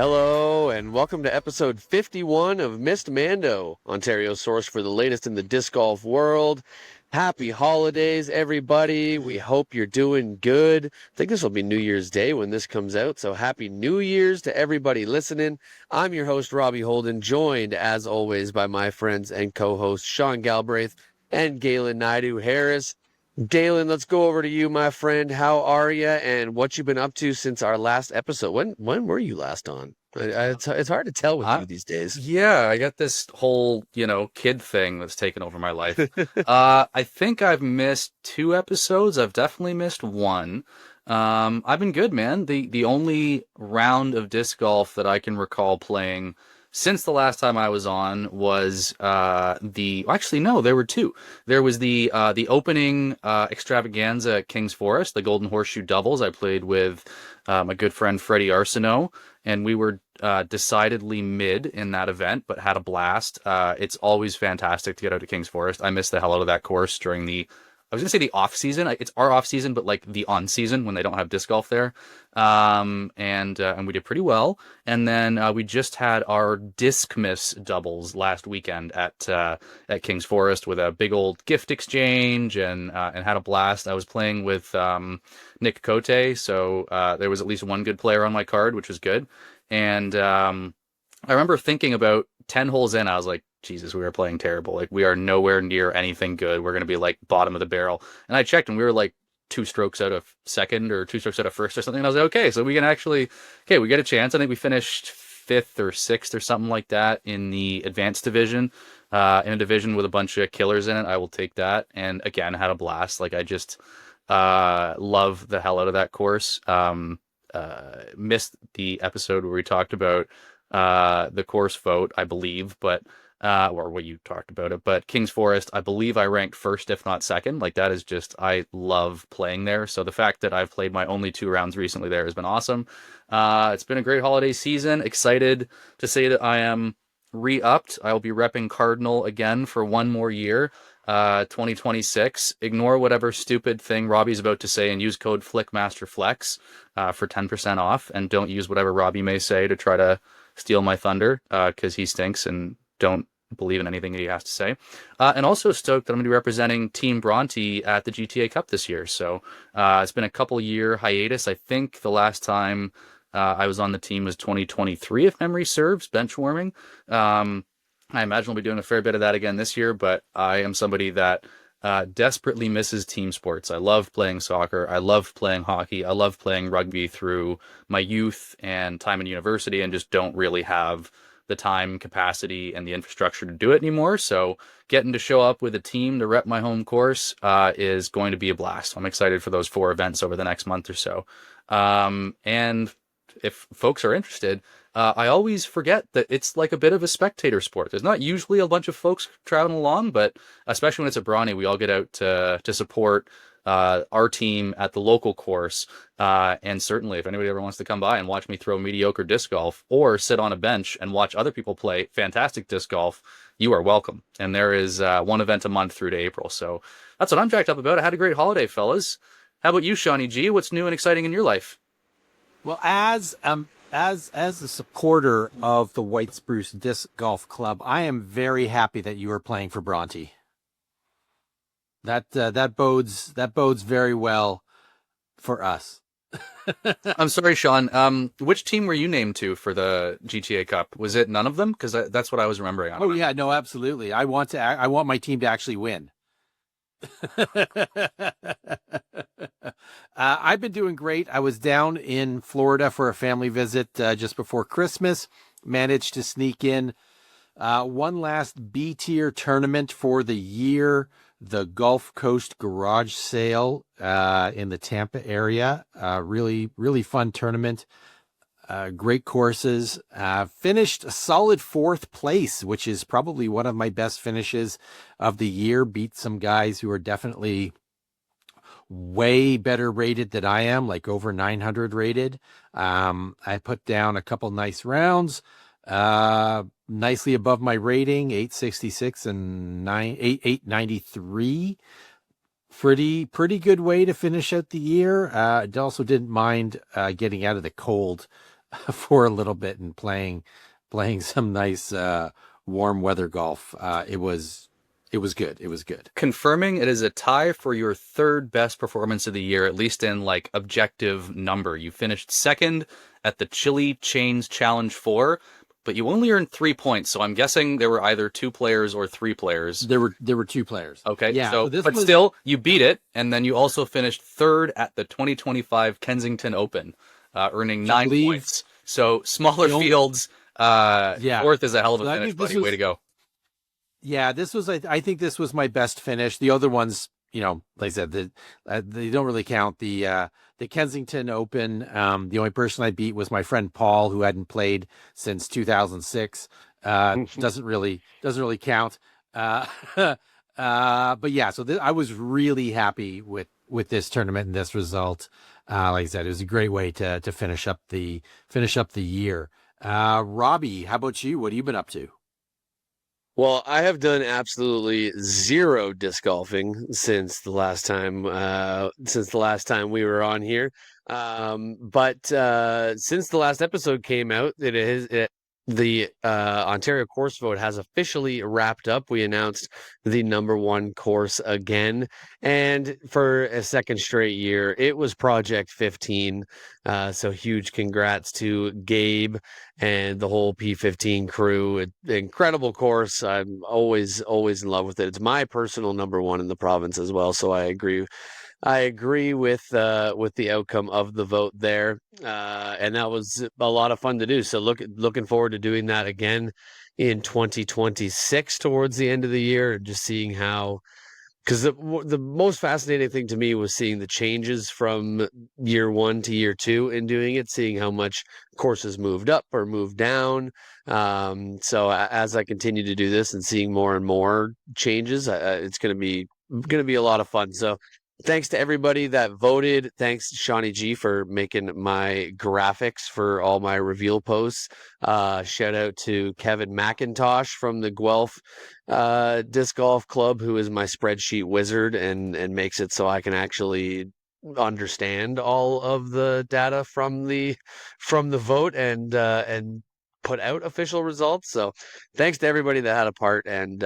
Hello, and welcome to episode 51 of Missed Mando, Ontario's source for the latest in the disc golf world. Happy holidays, everybody. We hope you're doing good. I think this will be New Year's Day when this comes out, so happy New Year's to everybody listening. I'm your host, Robbie Holden, joined, as always, by my friends and co-hosts, Sean Galbraith and Galen Naidu-Harris. Galen, let's go over to you, my friend. How are you, and what you been up to since our last episode? When were you last on? It's hard to tell with you these days. Yeah, I got this whole, kid thing that's taken over my life. I think I've missed 2 episodes. I've definitely missed one. I've been good, man. The only round of disc golf that I can recall playing since the last time I was on was actually no, there were two. There was the opening extravaganza at King's Forest, the Golden Horseshoe Doubles. I played with my good friend Freddie Arsenault, and we were decidedly mid in that event, but had a blast. It's always fantastic to get out to King's Forest. I missed the hell out of that course during I was going to say the off season. It's our off season, but like the on season when they don't have disc golf there. And we did pretty well. And then we just had our Discmas doubles last weekend at King's Forest with a big old gift exchange and had a blast. I was playing with Nick Cote, so there was at least one good player on my card, which was good. And I remember thinking about 10 holes in, I was like, Jesus, we are playing terrible. Like, we are nowhere near anything good. We're going to be like bottom of the barrel. And I checked and we were like 2 strokes out of second or 2 strokes out of first or something. And I was like, okay, so we can actually, we get a chance. I think we finished 5th or 6th or something like that in the advanced division, in a division with a bunch of killers in it. I will take that. And again, had a blast. Like, I just love the hell out of that course. Missed the episode where we talked about the course vote, I believe, but or what you talked about it, but King's Forest, I believe I ranked first, if not second. Like, that is just, I love playing there. So the fact that I've played my only 2 rounds recently there has been awesome. It's been a great holiday season. Excited to say that I am re-upped. I'll be repping Cardinal again for one more year, 2026. Ignore whatever stupid thing Robbie's about to say and use code FlickMasterFlex for 10% off. And don't use whatever Robbie may say to try to steal my thunder, because he stinks and don't believe in anything he has to say. And also stoked that I'm going to be representing Team Bronte at the GTA Cup this year. So it's been a couple year hiatus. I think the last time I was on the team was 2023, if memory serves, benchwarming. I imagine we'll be doing a fair bit of that again this year, but I am somebody that desperately misses team sports. I love playing soccer. I love playing hockey. I love playing rugby through my youth and time in university, and just don't really have the time, capacity, and the infrastructure to do it anymore. So getting to show up with a team to rep my home course is going to be a blast. I'm excited for those 4 events over the next month or so. And if folks are interested, I always forget that it's like a bit of a spectator sport. There's not usually a bunch of folks traveling along, but especially when it's a Brawny, we all get out to support our team at the local course. And certainly if anybody ever wants to come by and watch me throw mediocre disc golf or sit on a bench and watch other people play fantastic disc golf, you are welcome. And there is one event a month through to April. So that's what I'm jacked up about. I had a great holiday, fellas. How about you, Shawnee G? What's new and exciting in your life? Well, as a supporter of the White Spruce Disc Golf Club, I am very happy that you are playing for Bronte. That bodes very well for us. I'm sorry, Sean. Which team were you named to for the GTA Cup? Was it none of them? Because that's what I was remembering. Oh yeah, no, absolutely. I want my team to actually win. I've been doing great. I was down in Florida for a family visit just before Christmas. Managed to sneak in one last B tier tournament for the year, the Gulf Coast Garage Sale in the Tampa area. Really, really fun tournament. Great courses. Finished a solid 4th place, which is probably one of my best finishes of the year. Beat some guys who are definitely way better rated than I am, like over 900 rated. I put down a couple nice rounds, nicely above my rating, 866 and 893. Pretty good way to finish out the year. I also didn't mind getting out of the cold for a little bit and playing some nice warm weather golf. It was good. It was good. Confirming it is a tie for your third best performance of the year, at least in like objective number. You finished second at the Chili Chains Challenge 4, but you only earned 3 points. So I'm guessing there were either 2 players or 3 players. There were 2 players. Okay, Yeah. so this but was, still you beat it, and then you also finished third at the 2025 Kensington Open, earning I 9 believe points. So smaller the only- fields. Yeah. Fourth is a hell of a So I finish, think this buddy. Way was- to go. Yeah, this was. I think this was my best finish. The other ones, like I said, they don't really count. The Kensington Open. The only person I beat was my friend Paul, who hadn't played since 2006. Doesn't really count. But yeah, so I was really happy with this tournament and this result. Like I said, it was a great way to finish up the year. Robbie, how about you? What have you been up to? Well, I have done absolutely zero disc golfing since the last time we were on here. But since the last episode came out, the Ontario course vote has officially wrapped up. We announced the #1 course again, and for a second straight year, it was Project 15. So huge congrats to Gabe and the whole P15 crew. Incredible course. I'm always in love with it. It's my personal #1 in the province as well. So I agree with the outcome of the vote there, and that was a lot of fun to do. So looking forward to doing that again in 2026 towards the end of the year, and just seeing how. Because the most fascinating thing to me was seeing the changes from year 1 to year 2 in doing it, seeing how much courses moved up or moved down. So as I continue to do this and seeing more and more changes, it's going to be a lot of fun. So thanks to everybody that voted. Thanks, Shawnee G, for making my graphics for all my reveal posts. Shout out to Kevin McIntosh from the Guelph Disc Golf Club, who is my spreadsheet wizard and makes it so I can actually understand all of the data from the vote and put out official results. So thanks to everybody that had a part, and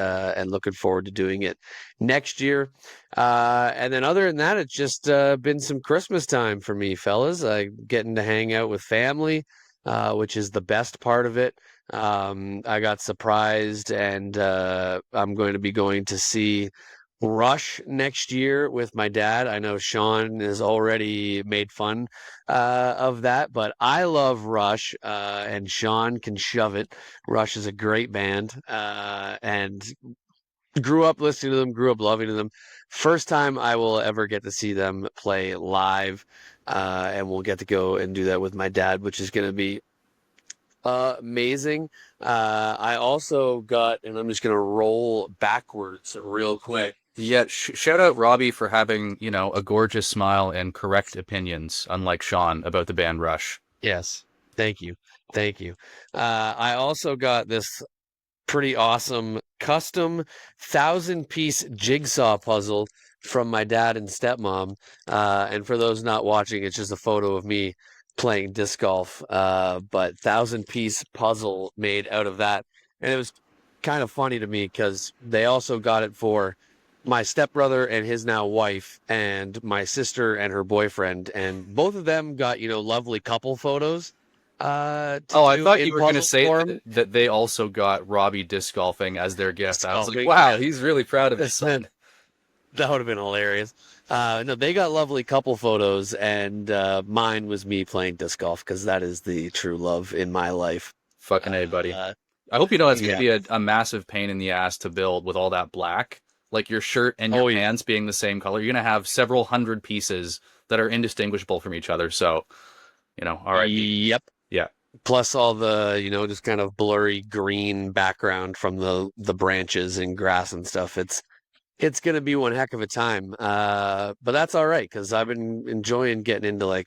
looking forward to doing it next year. And then other than that, it's just been some Christmas time for me, fellas. Getting to hang out with family, which is the best part of it. I got surprised, and I'm going to be going to see Rush next year with my dad. I know Sean has already made fun of that, but I love Rush, and Sean can shove it. Rush is a great band, and grew up listening to them, grew up loving them. First time I will ever get to see them play live, and we'll get to go and do that with my dad, which is going to be amazing. I also got, and I'm just going to roll backwards real quick. Yeah, shout out Robbie for having, a gorgeous smile and correct opinions, unlike Sean, about the band Rush. Yes. Thank you. I also got this pretty awesome custom 1,000-piece jigsaw puzzle from my dad and stepmom. And for those not watching, it's just a photo of me playing disc golf, but 1,000-piece puzzle made out of that. And it was kind of funny to me because they also got it for my stepbrother and his now wife, and my sister and her boyfriend, and both of them got lovely couple photos. I thought you were going to say that they also got Robbie disc golfing as their gift. I was like, wow, he's really proud of his son. That would have been hilarious. No, they got lovely couple photos, and mine was me playing disc golf, because that is the true love in my life. Fucking A, buddy. I hope you know it's going to Yeah. be a massive pain in the ass to build with all that black. Like your shirt and your pants being the same color. You're going to have several hundred pieces that are indistinguishable from each other. So, all right. Yep. Yeah. Plus all the, just kind of blurry green background from the branches and grass and stuff. It's going to be one heck of a time. But that's all right, because I've been enjoying getting into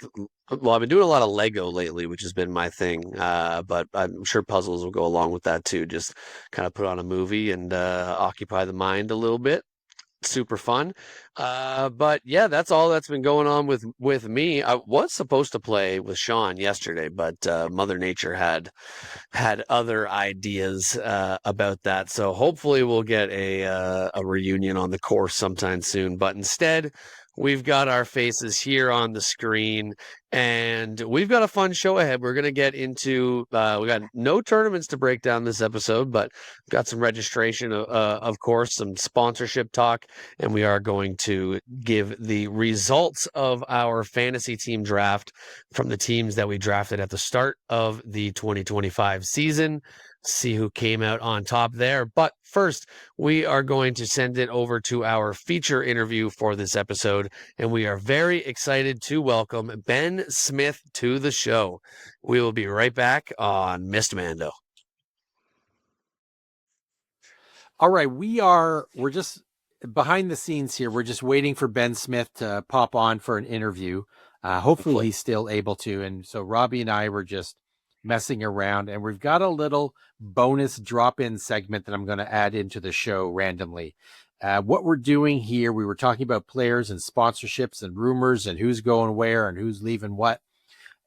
I've been doing a lot of Lego lately, which has been my thing. But I'm sure puzzles will go along with that too. Just kind of put on a movie and occupy the mind a little bit. Super fun. But yeah, that's all that's been going on with me. I was supposed to play with Sean yesterday, but Mother Nature had other ideas about that. So hopefully we'll get a reunion on the course sometime soon. But instead, we've got our faces here on the screen, and we've got a fun show ahead. We're gonna get into we got no tournaments to break down this episode, but we've got some registration, of course, some sponsorship talk, and we are going to give the results of our fantasy team draft from the teams that we drafted at the start of the 2025 season. See who came out on top there. But first, we are going to send it over to our feature interview for this episode, and we are very excited to welcome Ben Smith to the show. We will be right back on Missed Mando. All right, we're just behind the scenes here. We're just waiting for Ben Smith to pop on for an interview. Hopefully he's still able to. And so Robbie and I were just messing around, and we've got a little bonus drop-in segment that I'm going to add into the show randomly. What we're doing here, we were talking about players and sponsorships and rumors and who's going where and who's leaving what.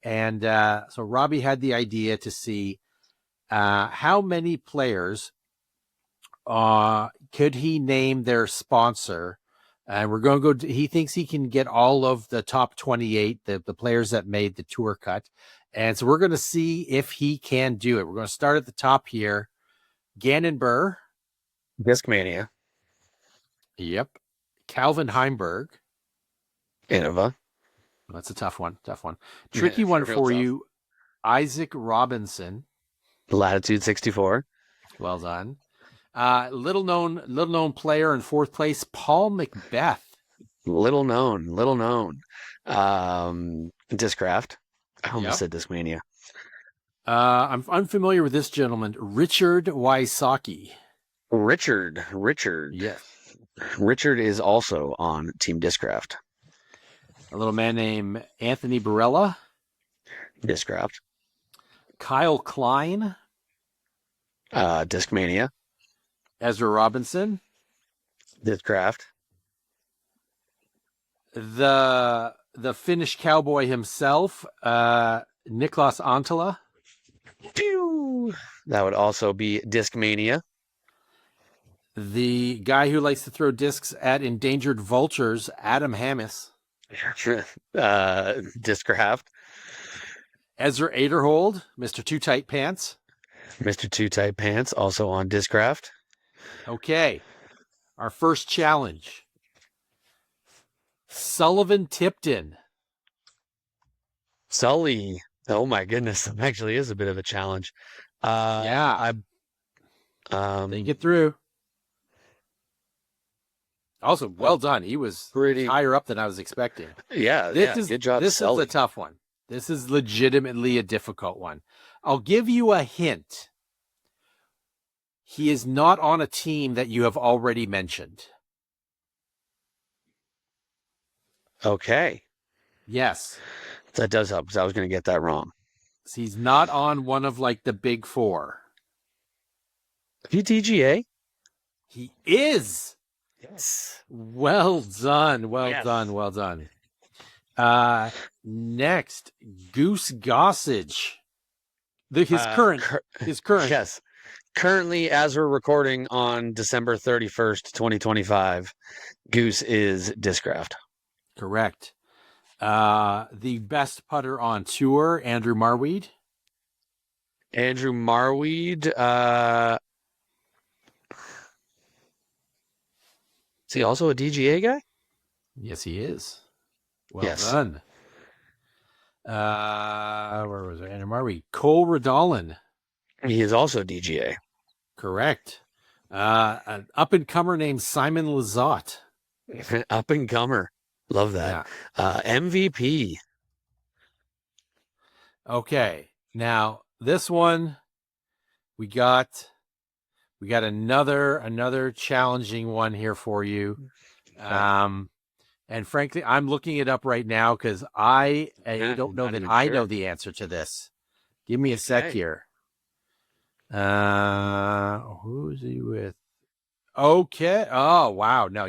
And so Robbie had the idea to see how many players could he name their sponsor. And we're going to go, he thinks he can get all of the top 28, the players that made the tour cut. And so we're going to see if he can do it. We're going to start at the top here. Gannon Burr. Discmania. Yep. Calvin Heimberg. Innova. That's a tough one. Tricky one for tough. you. Isaac Robinson. Latitude 64. Well done. Little known player in fourth place, Paul Macbeth. Little known. Discraft. I almost said Discmania. I'm unfamiliar with this gentleman, Richard Wysocki. Richard. Yes. Richard is also on Team Discraft. A little man named Anthony Barella. Discraft. Kyle Klein. Discmania. Ezra Robinson. Discraft. The Finnish cowboy himself, Niklas Antala. That would also be Discmania. The guy who likes to throw discs at endangered vultures, Adam Hammis. Discraft. Ezra Aderhold, Mr. Too Tight Pants. Mr. Too Tight Pants, also on Discraft. Okay. Our first challenge. Sullivan Tipton. Sully. Oh my goodness, that actually is a bit of a challenge. Yeah. Think it through. Also, well done. He was pretty higher up than I was expecting. Yeah, good job. This is a tough one. This is legitimately a difficult one. I'll give you a hint. He is not on a team that you have already mentioned. Okay. Yes. That does help, because I was going to get that wrong. He's not on one of like the big four. DGA? He is. Yes. Well done. Well done. Next, Goose Gossage. His current. Yes. Currently, as we're recording on December 31st, 2025, Goose is Discraft. Correct. The best putter on tour, Andrew Marweed. Andrew Marweed. Is he also a DGA guy? Yes, he is. Well done. Where was it? Andrew Marweed. Cole Radolin. He is also DGA. Correct. An up-and-comer named Simon Lizotte. Up-and-comer. Love that. Yeah. MVP. Okay. Now, this one, we got another challenging one here for you. And frankly, I'm looking it up right now because I don't know that I know the answer to this. Give me a sec here. Who's he with? Okay. Oh, wow. No,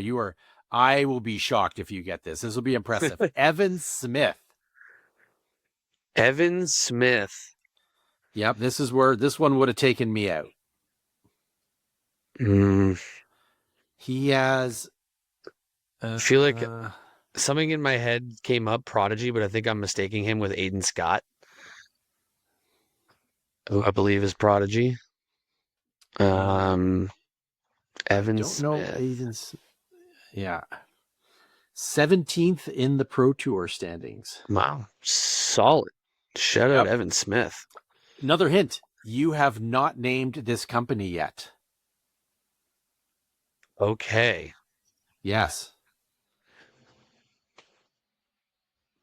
I will be shocked if you get this. This will be impressive. Evan Smith. Evan Smith. Yep, this is where this one would have taken me out. He has. I feel like something in my head came up, Prodigy, but I think I'm mistaking him with Aiden Scott, who I believe is Prodigy. Evan don't Smith. know Aiden's. Yeah. 17th in the Pro Tour standings. Wow, solid. Shout out Yep. Evan Smith. Another hint. You have not named this company yet. Okay. Yes.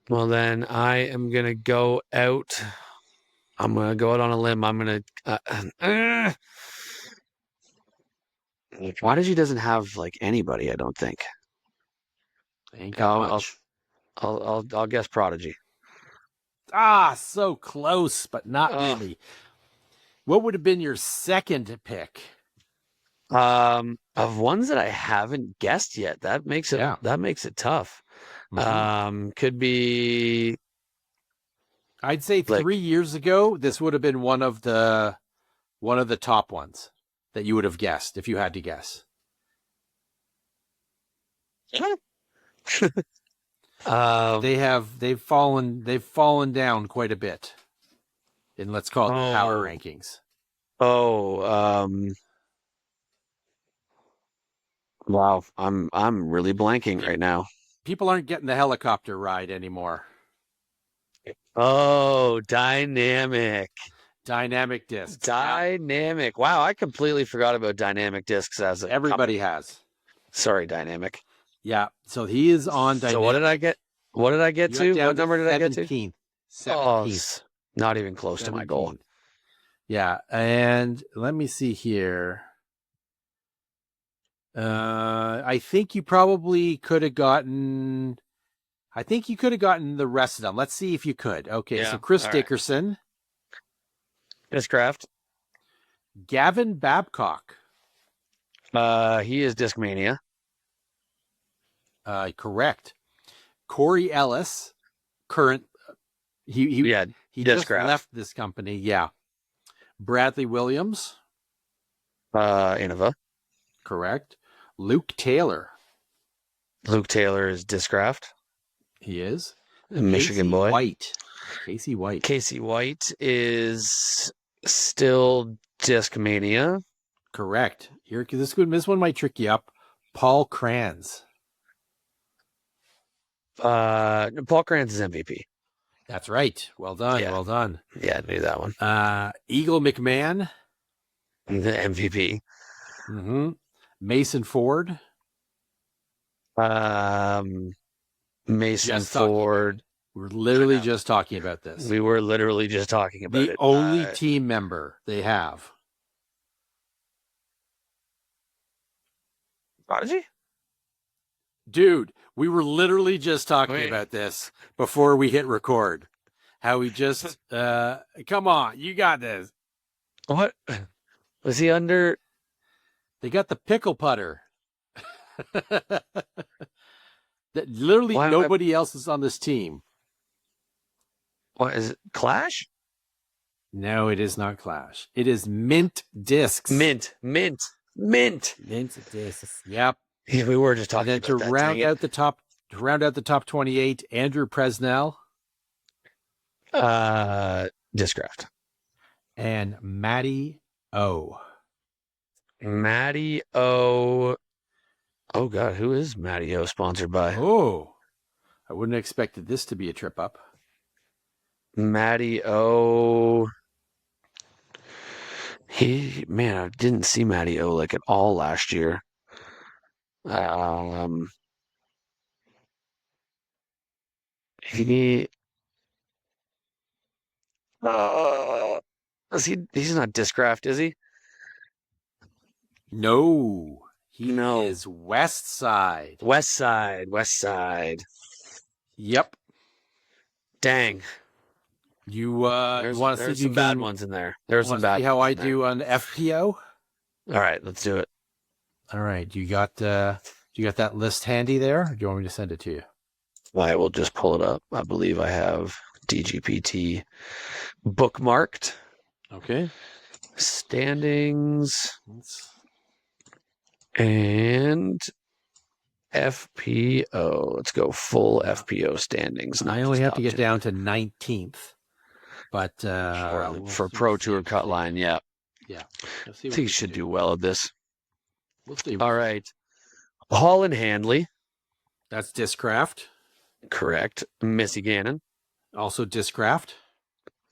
Well, then I am going to go out. I'm going to go out on a limb. I'm going to. Prodigy doesn't have like anybody, I don't think. Ain't got I'll, much. I'll guess Prodigy. So close, but not really. What would have been your second pick? Of ones that I haven't guessed yet, that makes it tough. Could be. I'd say 3 years ago, this would have been one of the top ones that you would have guessed if you had to guess. They've fallen down quite a bit in, let's call it, the power rankings. Wow, I'm really blanking right now. People aren't getting the helicopter ride anymore. Dynamic Discs. Dynamic. Wow, I completely forgot about dynamic discs as a Everybody company. has. Sorry, dynamic. Yeah, so he is on dynamic. So what did I get? What did I get to? What number did I get to? 17th. Not even close to my goal. Yeah, and let me see here. I think you probably could have gotten. I think you could have gotten the rest of them. Let's see if you could. Okay, so Chris Dickerson, Discraft. Gavin Babcock. He is Discmania. Correct. Corey Ellis, current. He just left this company. Yeah. Bradley Williams. Innova. Correct. Luke Taylor. Luke Taylor is Discraft. He is. A Michigan boy. Casey White. Casey White is still Discmania. Correct. This one might trick you up. Paul Kranz. Paul Kranz is MVP. That's right. Well done. Yeah. Well done. Yeah, I knew that one. Eagle McMahon. The MVP. Mm-hmm. Mason Ford. Mason Ford. We're literally just talking about this. We were literally just talking about it. The only team member they have. Prodigy? Dude, we were literally just talking about this before we hit record. How we just, come on, you got this. What? Was he under? They got the pickle putter. That literally nobody else is on this team. What is it? Clash? No, it is not Clash. It is Mint Discs. Mint Discs. Yep. Yeah, we were just talking about to that. round out the top 28, Andrew Presnell. Discraft. And Matty O. Matty O. Oh God, who is Matty O sponsored by? Oh, I wouldn't have expected this to be a trip up. Matty O. I didn't see Matty O like at all last year. He's not Discraft, is he? No. He is West Side. West Side. Yep. Dang. You want to see some bad ones in there. There's some bad. See how I do on FPO? All right, let's do it. All right, you got Do you got that list handy there? Or do you want me to send it to you? I will just pull it up. I believe I have DGPT bookmarked. Okay. Standings and FPO. Let's go full FPO standings. I only have to get down to 19th, but for Pro Tour Cutline, yeah. Yeah. I think you should do well at this. We'll see. All right. Hall and Handley. That's Discraft. Correct. Missy Gannon. Also Discraft.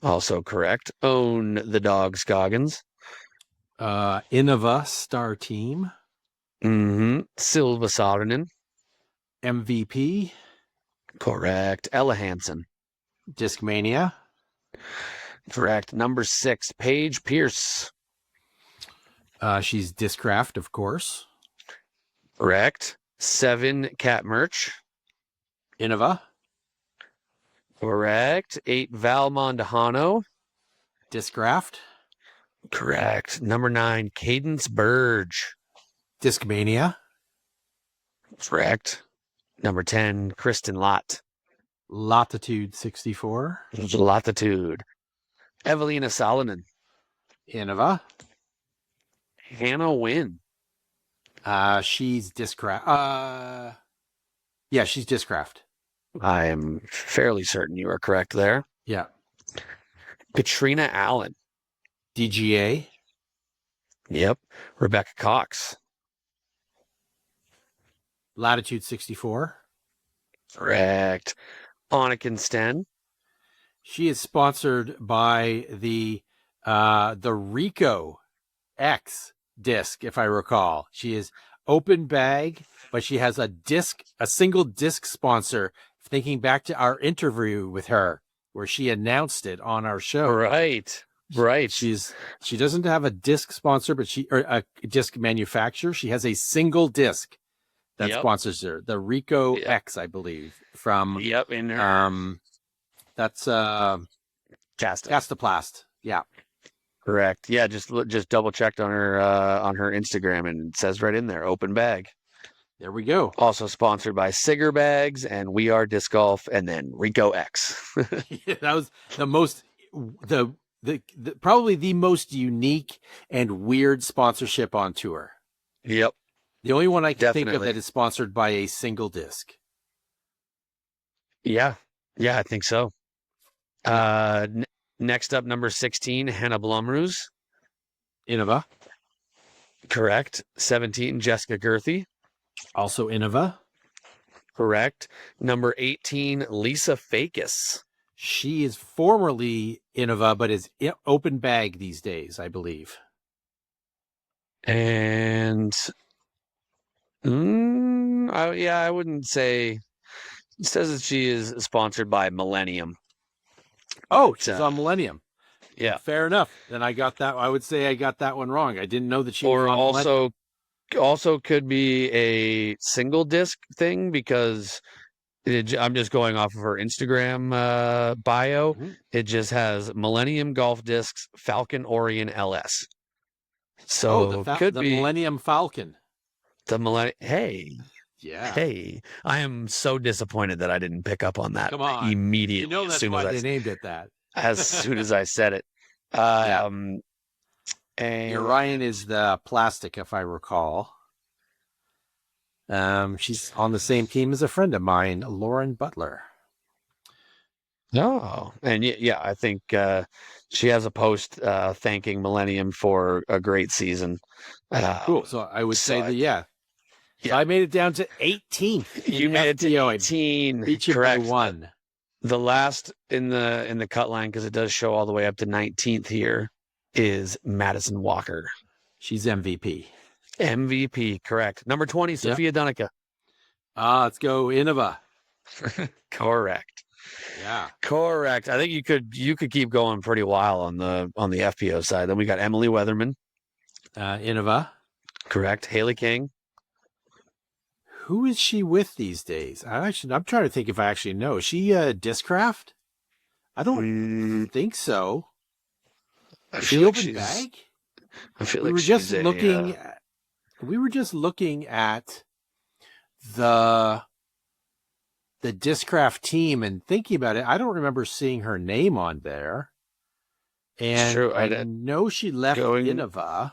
Also correct. Own the Dogs Goggins. Innova Star Team. Silva Saarinen. MVP. Correct. Ella Hansen. Discmania. Correct. Number 6, Paige Pierce. She's Discraft, of course. Correct. 7, Cat Merch. Innova. Correct. 8, Val Mondahano. Discraft. Correct. Number 9, Cadence Burge. Discmania. Correct. Number 10, Kristen Lott. Latitude 64. Latitude. Evelina Salonen. Innova. Hannah Wynn. She's Discraft. Yeah, she's Discraft. I am fairly certain you are correct there. Yeah. Katrina Allen. DGA. Yep. Rebecca Cox. Latitude 64. Correct. Anniken Sten. She is sponsored by the Rico X disc, if I recall. She is open bag, but she has a single disc sponsor. Thinking back to our interview with her, where she announced it on our show. Right. She doesn't have a disc sponsor, but or a disc manufacturer. She has a single disc that sponsors her, the Rico X, I believe, from in her. That's Castoplast. Yeah. Correct. Yeah, just double checked on her Instagram, and it says right in there, open bag. There we go. Also sponsored by Sigger Bags and We Are Disc Golf, and then Rico X. Yeah, that was probably the most unique and weird sponsorship on tour. Yep. The only one I can think of that is sponsored by a single disc. Yeah, I think so. Next up, number 16, Hannah Blumrose. Innova. Correct. 17, Jessica Gerthy. Also Innova. Correct. Number 18, Lisa Fakis. She is formerly Innova, but is open bag these days, I believe. And I wouldn't say. It says that she is sponsored by Millennium. Oh, she's on Millennium. Yeah. Fair enough. Then I got that. I would say I got that one wrong. I didn't know that she was on Millennium. Also could be a single disc thing, because I'm just going off of her Instagram bio. Mm-hmm. It just has Millennium Golf Discs Falcon Orion LS. So the Millennium Falcon. The Millennium. Hey. Yeah. Hey, I am so disappointed that I didn't pick up on that immediately. You know that's why they named it that. As soon as I said it. And Orion is the plastic, if I recall. She's on the same team as a friend of mine, Lauren Butler. Oh, and I think she has a post thanking Millennium for a great season. Cool. So I would say that, So I made it down to 18th. You made it to 18. Beat you by 1. The last in the cut line, because it does show all the way up to 19th here, is Madison Walker. She's MVP. MVP, correct. Number 20, Sophia Dunica. Let's go Innova. Correct. Yeah. Correct. I think you could keep going pretty while on the FPO side. Then we got Emily Weatherman. Innova. Correct. Haley King. Who is she with these days? I'm trying to think if I actually know. Is she Discraft? I don't think so. I feel like she's bag? I feel we like were just looking. We were just looking at the Discraft team and thinking about it, I don't remember seeing her name on there. And True. I know she left Innova.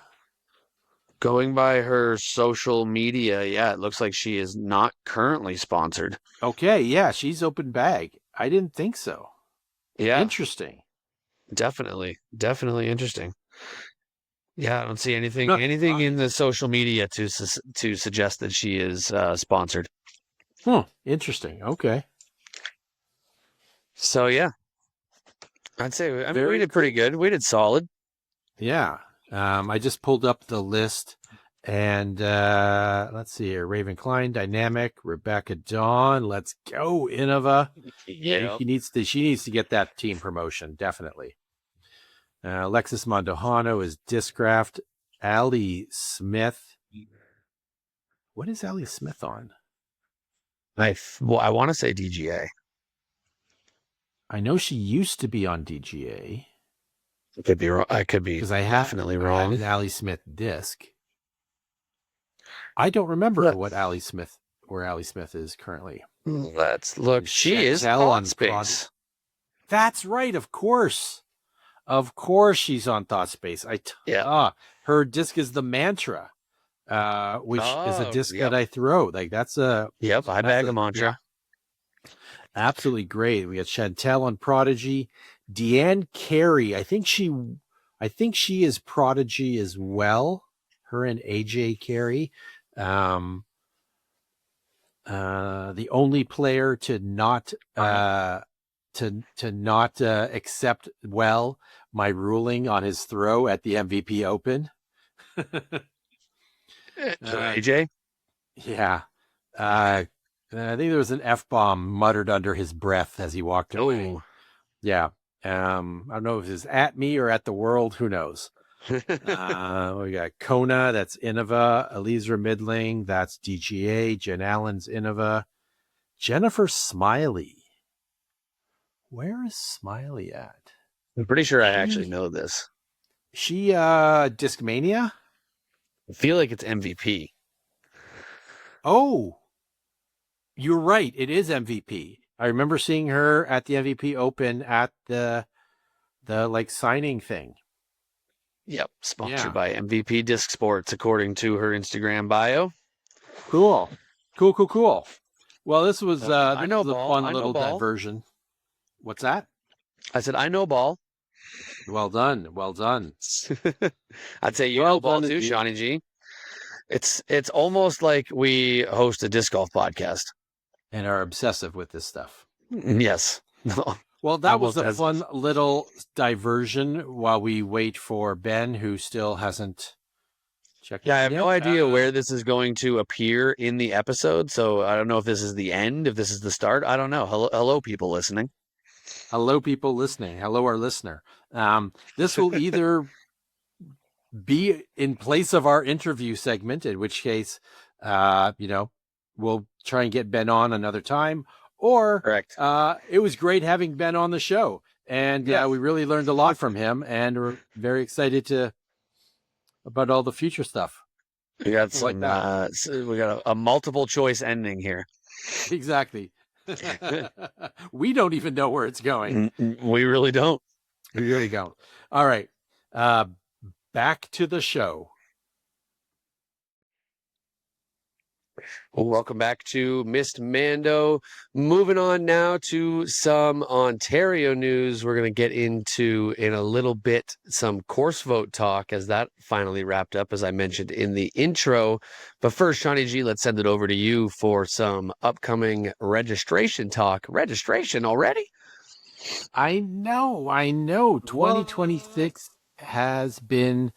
Going by her social media, yeah, it looks like she is not currently sponsored. Okay, yeah, she's open bag. I didn't think so. Yeah, Interesting. definitely interesting. Yeah, I don't see anything in the social media to suggest that she is sponsored. Interesting. Okay. So yeah, I'd say we did pretty good. We did solid. Yeah. I just pulled up the list, and let's see here: Raven Klein, Dynamic, Rebecca Dawn. Let's go, Innova. Yeah, She needs to get that team promotion, definitely. Alexis Mondojano is Discraft. Allie Smith. What is Allie Smith on? I want to say DGA. I know she used to be on DGA. I could be wrong. I could be because I definitely have wrong. an Allie Smith disc. I don't remember where Allie Smith is currently. Let's look. She is on Space. That's right. Of course. She's on Thought Space. Her disc is the Mantra, which is a disc that I throw. Like that's a I bag a mantra. Yeah. Absolutely great. We got Chantel on Prodigy, Deanne Carey. I think she is Prodigy as well. Her and AJ Carey. The only player to not accept my ruling on his throw at the MVP Open. AJ? Yeah. I think there was an F-bomb muttered under his breath as he walked away. Oh. Yeah. I don't know if it's at me or at the world. Who knows? We got Kona, that's Innova. Elisa Midling, that's DGA. Jen Allen's Innova. Jennifer Smiley. Where is Smiley at? I'm pretty sure I actually know this. She Discmania? I feel like it's MVP. Oh, you're right. It is MVP. I remember seeing her at the MVP Open at the like signing thing. Yep, sponsored by MVP Disc Sports, according to her Instagram bio. Cool. Well, this was a fun little diversion. What's that? I said, I know ball. Well done. I'd say you know ball too, Shawnee G. It's almost like we host a disc golf podcast. And are obsessive with this stuff. Yes. Well, that was a fun little diversion while we wait for Ben, who still hasn't checked. Yeah, I have no idea where this is going to appear in the episode, so I don't know if this is the end, if this is the start. I don't know. Hello, people listening. Hello, people listening. Hello, our listener. This will either be in place of our interview segment, in which case, we'll try and get Ben on another time. Or correct. It was great having Ben on the show, and we really learned a lot from him, and we're very excited about all the future stuff. We got some. We got a multiple choice ending here. Exactly. We don't even know where it's going. We really don't. All right. Back to the show. Well, welcome back to Missed Mando. Moving on now to some Ontario news. We're going to get into in a little bit some course vote talk as that finally wrapped up, as I mentioned in the intro. But first, Shawnee G, let's send it over to you for some upcoming registration talk. Registration already? I know. 2026 has been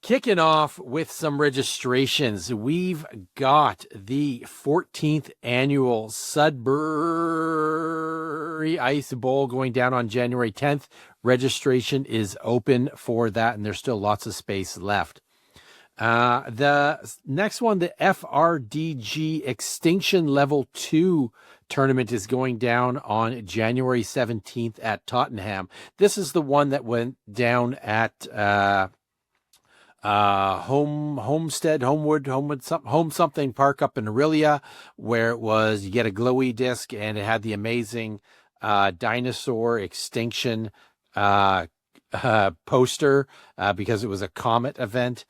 kicking off with some registrations. We've got the 14th annual Sudbury Ice Bowl going down on January 10th. Registration is open for that, and there's still lots of space left. The next one, the FRDG Extinction Level 2 tournament, is going down on January 17th at Tottenham. This is the one that went down at Home something park up in Aurelia, where it was, you get a glowy disc and it had the amazing dinosaur extinction poster because it was a comet event.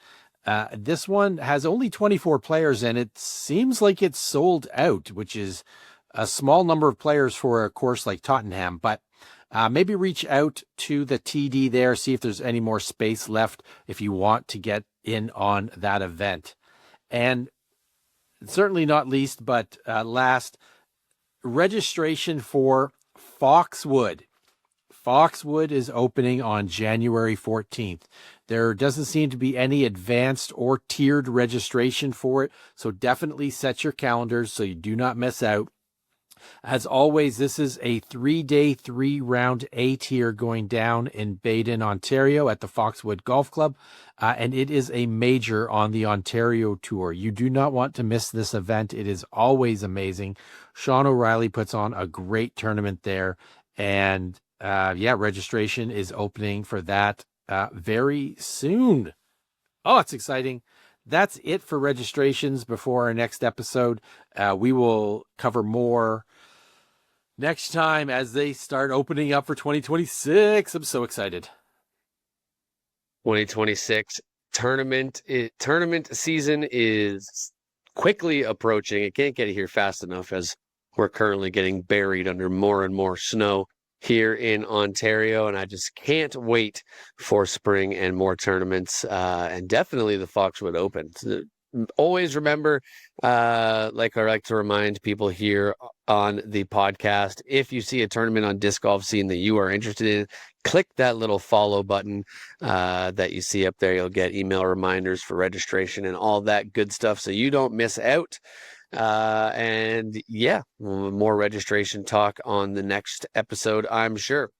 This one has only 24 players and it seems like it's sold out, which is a small number of players for a course like Tottenham, but maybe reach out to the TD there, see if there's any more space left if you want to get in on that event. And certainly not least, but last, registration for Foxwood. Foxwood is opening on January 14th. There doesn't seem to be any advanced or tiered registration for it, so definitely set your calendars so you do not miss out. As always, this is a 3-day, 3-round A tier going down in Baden, Ontario at the Foxwood Golf Club, and it is a major on the Ontario Tour. You do not want to miss this event. It is always amazing. Sean O'Reilly puts on a great tournament there, and registration is opening for that very soon. Oh, it's exciting. That's it for registrations before our next episode. We will cover more next time as they start opening up for 2026. I'm so excited. 2026 tournament season is quickly approaching. It can't get here fast enough as we're currently getting buried under more and more snow here in Ontario, and I just can't wait for spring and more tournaments, and definitely the Foxwood Open. Always remember, like I like to remind people here on the podcast, if you see a tournament on Disc Golf Scene that you are interested in, click that little follow button that you see up there. You'll get email reminders for registration and all that good stuff so you don't miss out. More registration talk on the next episode, I'm sure.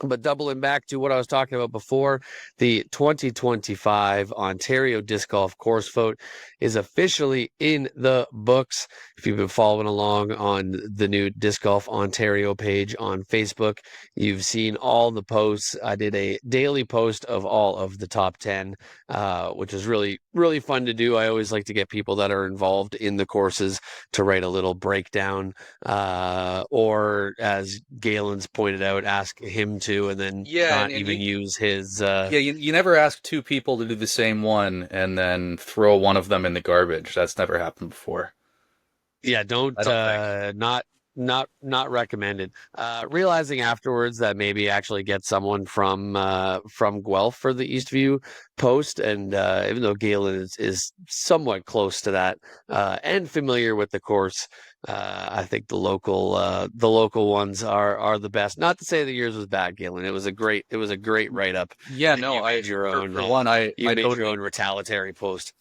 But doubling back to what I was talking about before, the 2025 Ontario Disc Golf Course Vote is officially in the books. If you've been following along on the new Disc Golf Ontario page on Facebook, you've seen all the posts. I did a daily post of all of the top 10, which is really, really fun to do. I always like to get people that are involved in the courses to write a little breakdown, or as Galen's pointed out, ask him to, and then not even use his. You never ask two people to do the same one and then throw one of them in the garbage. That's never happened before. Yeah, don't not recommended. Realizing afterwards that maybe actually get someone from Guelph for the Eastview post, and even though Galen is somewhat close to that and familiar with the course, I think the local ones are the best. Not to say that yours was bad, Galen. It was a great write up. Yeah, no, you made your own. You made your own retaliatory post.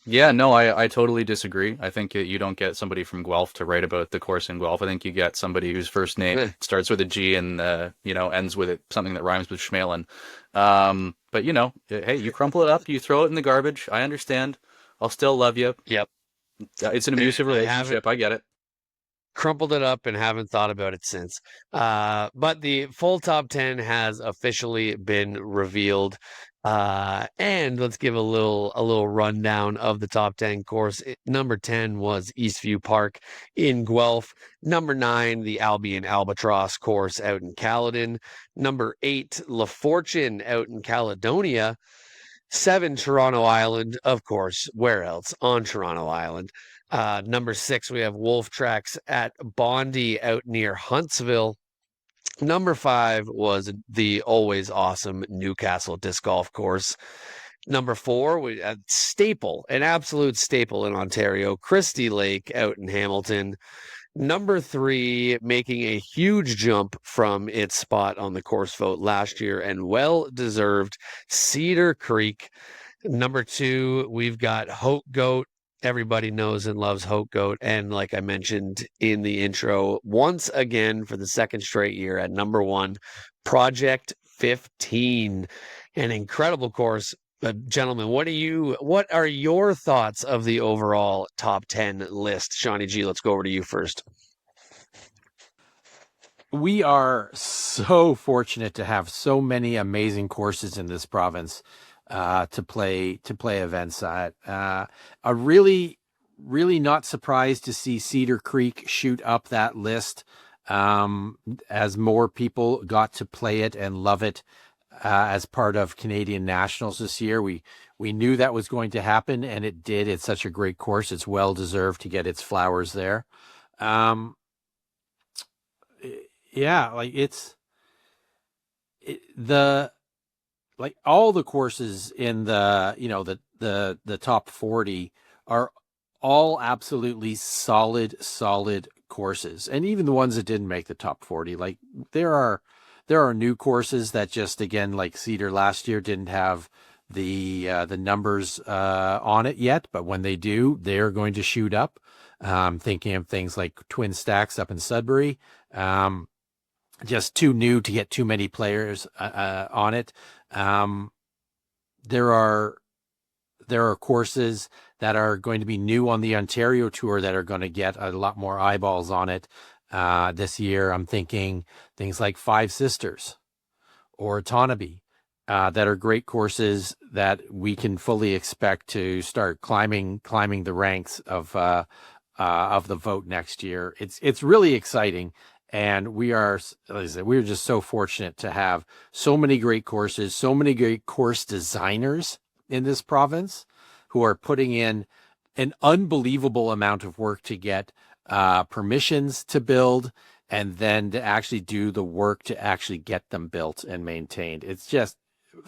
Yeah, no, I totally disagree. I think you don't get somebody from Guelph to write about the course in Guelph. I think you get somebody whose first name starts with a G and ends with something that rhymes with Schmalen. But hey, you crumple it up, you throw it in the garbage. I understand. I'll still love you. Yep. It's an abusive relationship. I get it. Crumpled it up and haven't thought about it since. But the full top 10 has officially been revealed. And let's give a little rundown of the top 10 course. Number 10 was Eastview Park in Guelph. Number 9, the Albion Albatross course out in Caledon. Number 8, La Fortune out in Caledonia. 7, Toronto Island, of course. Where else? On Toronto Island. Number 6, we have Wolf Tracks at Bondi out near Huntsville. Number 5 was the always awesome Newcastle Disc Golf Course. Number 4, we had an absolute staple in Ontario, Christie Lake out in Hamilton. Number 3, making a huge jump from its spot on the course vote last year and well-deserved, Cedar Creek. Number 2, we've got Hope Goat. Everybody knows and loves Hope Goat. And like I mentioned in the intro, once again for the second straight year at number 1, Project 15. An incredible course. Gentlemen, what are your thoughts of the overall top 10 list? Shawnee G, let's go over to you first. We are so fortunate to have so many amazing courses in this province. to play events at. A really not surprised to see Cedar Creek shoot up that list as more people got to play it and love it as part of Canadian Nationals this year. We knew that was going to happen, and it did. It's such a great course. It's well deserved to get its flowers there. Yeah, like like all the courses in the, you know, the top 40 are all absolutely solid courses. And even the ones that didn't make the top 40, like there are new courses that just, again, like Cedar last year, didn't have the numbers on it yet, but when they do, they're going to shoot up. Thinking of things like Twin Stacks up in Sudbury, just too new to get too many players on it. There are courses that are going to be new on the Ontario Tour that are going to get a lot more eyeballs on it this year. I'm thinking things like Five Sisters or Tonabe, that are great courses that we can fully expect to start climbing the ranks of the vote next year. It's really exciting. And we are, like I said, we're just so fortunate to have so many great courses, so many great course designers in this province who are putting in an unbelievable amount of work to get permissions to build, and then to actually do the work to actually get them built and maintained. It's just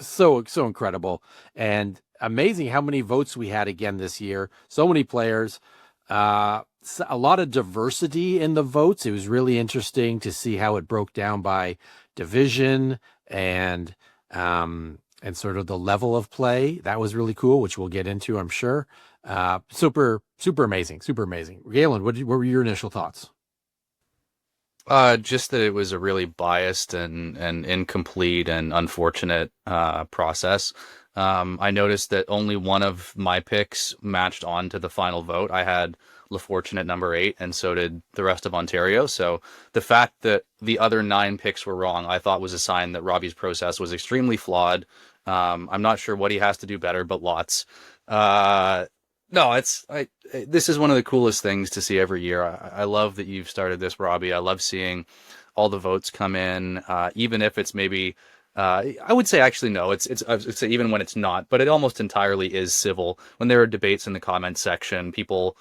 so incredible and amazing how many votes we had again this year. So many players. A lot of diversity in the votes. It was really interesting to see how it broke down by division and sort of the level of play. That was really cool, which we'll get into, I'm sure. Super amazing. Galen, what were your initial thoughts? Just that it was a really biased and incomplete and unfortunate process. I noticed that only one of my picks matched on to the final vote. I had LaFortune at number 8, and so did the rest of Ontario. So the fact that the other 9 picks were wrong, I thought was a sign that Robbie's process was extremely flawed. I'm not sure what he has to do better, but lots. No, this is one of the coolest things to see every year. I love that you've started this, Robbie. I love seeing all the votes come in, even if it's maybe, I would say actually no, it's even when it's not, but it almost entirely is civil. When there are debates in the comments section, people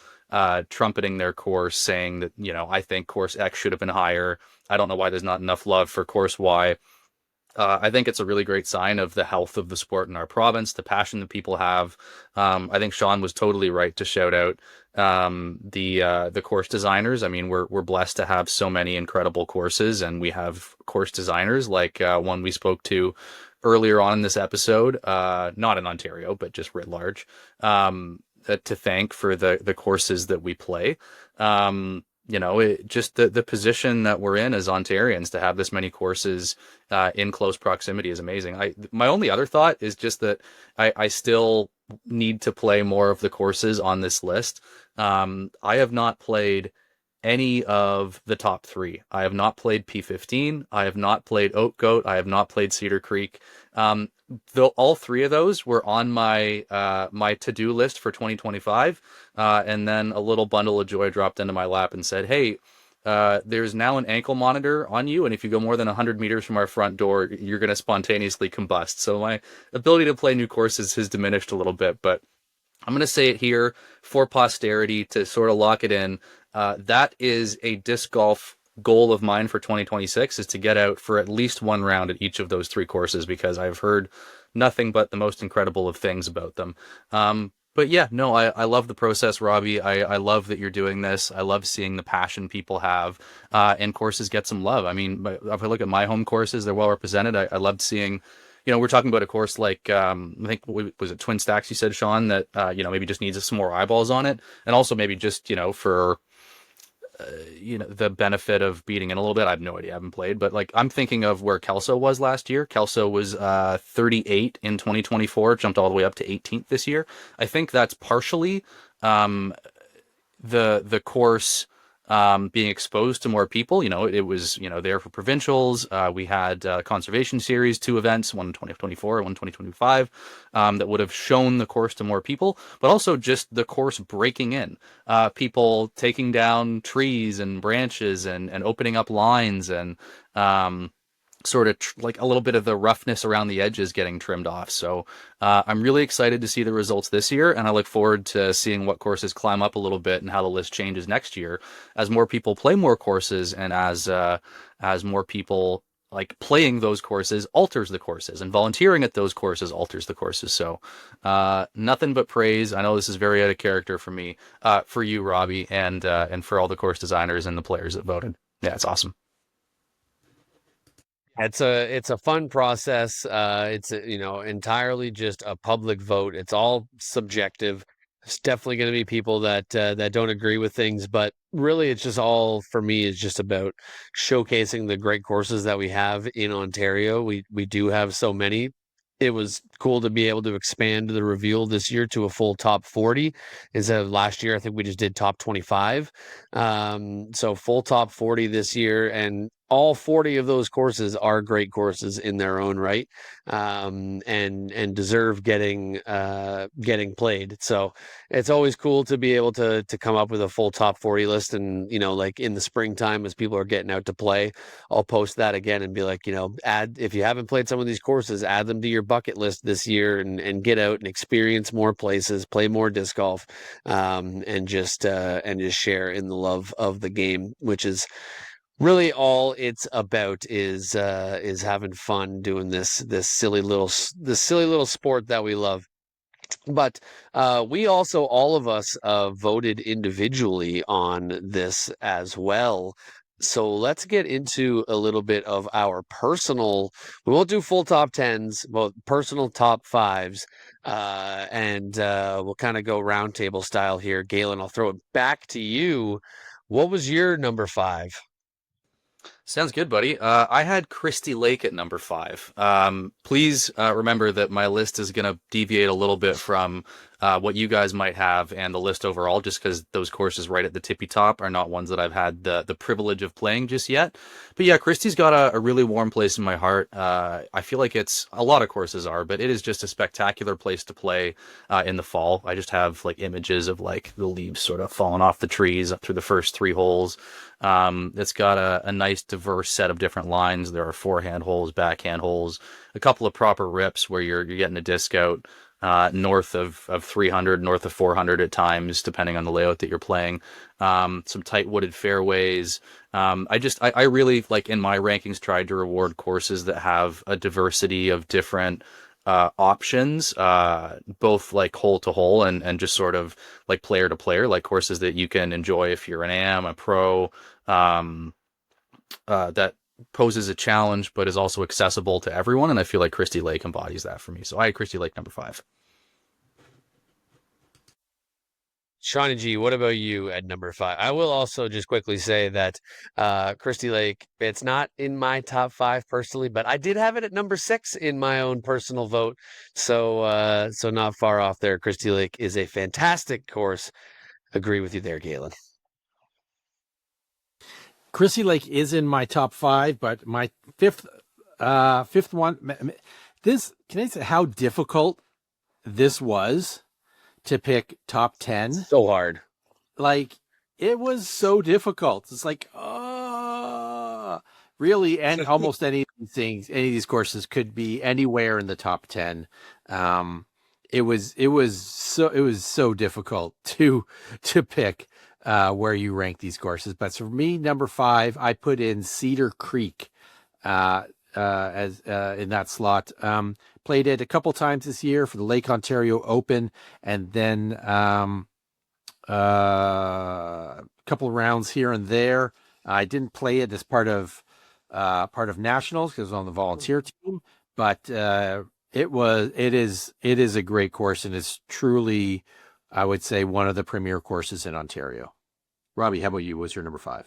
trumpeting their course, saying that, you know, I think course X should have been higher. I don't know why there's not enough love for course Y. I think it's a really great sign of the health of the sport in our province, the passion that people have. I think Sean was totally right to shout out the course designers. I mean, we're blessed to have so many incredible courses, and we have course designers like one we spoke to earlier on in this episode, not in Ontario, but just writ large, to thank for the courses that we play. You know, just the position that we're in as Ontarians to have this many courses in close proximity is amazing. My only other thought is just that I still need to play more of the courses on this list. I have not played any of the top 3. I have not played P15. I have not played Oak Goat. I have not played Cedar Creek. Though all 3 of those were on my my to-do list for 2025, and then a little bundle of joy dropped into my lap and said, "Hey, there's now an ankle monitor on you, and if you go more than 100 meters from our front door, you're going to spontaneously combust." So my ability to play new courses has diminished a little bit, but I'm going to say it here for posterity to sort of lock it in. That is a disc golf goal of mine for 2026, is to get out for at least one round at each of those 3 courses, because I've heard nothing but the most incredible of things about them. But yeah, no, I love the process, Robbie. I love that you're doing this. I love seeing the passion people have, and courses get some love. I mean, if I look at my home courses, they're well represented. I loved seeing, you know, we're talking about a course like, I think, was it Twin Stacks, you said, Sean, that, you know, maybe just needs some more eyeballs on it. And also maybe just, you know, for, you know, the benefit of beating in a little bit. I have no idea. I haven't played, but like, I'm thinking of where Kelso was last year. Kelso was 38 in 2024, jumped all the way up to 18th this year. I think that's partially the course being exposed to more people. It was, there for provincials. We had conservation series, 2 events, one in 2024 and one in 2025, that would have shown the course to more people, but also just the course breaking in, people taking down trees and branches and opening up lines and, sort of like a little bit of the roughness around the edges getting trimmed off. So I'm really excited to see the results this year, and I look forward to seeing what courses climb up a little bit and how the list changes next year as more people play more courses, and as more people like playing those courses alters the courses, and volunteering at those courses alters the courses. So nothing but praise. I know this is very out of character for me, for you, Robbie, and for all the course designers and the players that voted. Yeah, it's awesome. It's a fun process. It's entirely just a public vote. It's all subjective. There's definitely going to be people that don't agree with things, but really, it's just all for me is just about showcasing the great courses that we have in Ontario. We do have so many. It was cool to be able to expand the reveal this year to a full top 40 instead of last year. I think we just did top 25. So full top 40 this year, and all 40 of those courses are great courses in their own right, and deserve getting played. So it's always cool to be able to come up with a full top 40 list. And like in the springtime, as people are getting out to play, I'll post that again and be like, add, if you haven't played some of these courses, add them to your bucket list this year, and get out and experience more places, play more disc golf, and just share in the love of the game, which is really all it's about, is having fun doing this silly little sport that we love. But we also, all of us, voted individually on this as well. So let's get into a little bit of our personal. We won't do full top tens, but personal top fives, and we'll kind of go roundtable style here. Galen, I'll throw it back to you. What was your number 5? Sounds good, buddy. I had Christie Lake at number 5. Please remember that my list is going to deviate a little bit from what you guys might have and the list overall, just because those courses right at the tippy top are not ones that I've had the privilege of playing just yet. But yeah, Christie's got a really warm place in my heart. I feel like it's, a lot of courses are, but it is just a spectacular place to play in the fall. I just have like images of like the leaves sort of falling off the trees up through the first 3 holes. It's got a nice diverse set of different lines. There are forehand holes, backhand holes, a couple of proper rips where you're getting a disc out north of 300, north of 400 at times, depending on the layout that you're playing. Some tight wooded fairways. I really, like, in my rankings, tried to reward courses that have a diversity of different options, both like hole to hole and just sort of like player to player, like courses that you can enjoy if you're an am, a pro, that poses a challenge but is also accessible to everyone. And I feel like Christie Lake embodies that for me. So I had Christie Lake number 5. Shawnee G, what about you at number 5? I will also just quickly say that Christie Lake, it's not in my top 5 personally, but I did have it at number 6 in my own personal vote. So not far off there. Christie Lake is a fantastic course. Agree with you there, Galen. Chrissy Lake is in my top 5, but my fifth one. This, can I say how difficult this was to pick top 10? So hard. Like, it was so difficult. It's like, really, and almost any of these things, any of these courses could be anywhere in the top 10. It was so difficult to pick where you rank these courses. But for me, number 5, I put in Cedar Creek as in that slot. Played it a couple times this year for the Lake Ontario Open, and then a couple of rounds here and there. I didn't play it as part of nationals because I was on the volunteer team, but it is a great course, and it's truly, I would say, one of the premier courses in Ontario. Robbie, how about you? What's your number 5?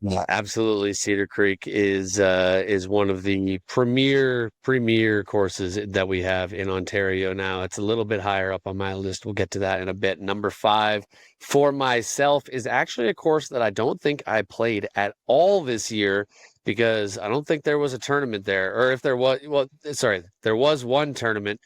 Yeah, absolutely. Cedar Creek is one of the premier courses that we have in Ontario now. It's a little bit higher up on my list. We'll get to that in a bit. Number 5 for myself is actually a course that I don't think I played at all this year because I don't think there was a tournament there. Or if there was, well, sorry, there was one tournament.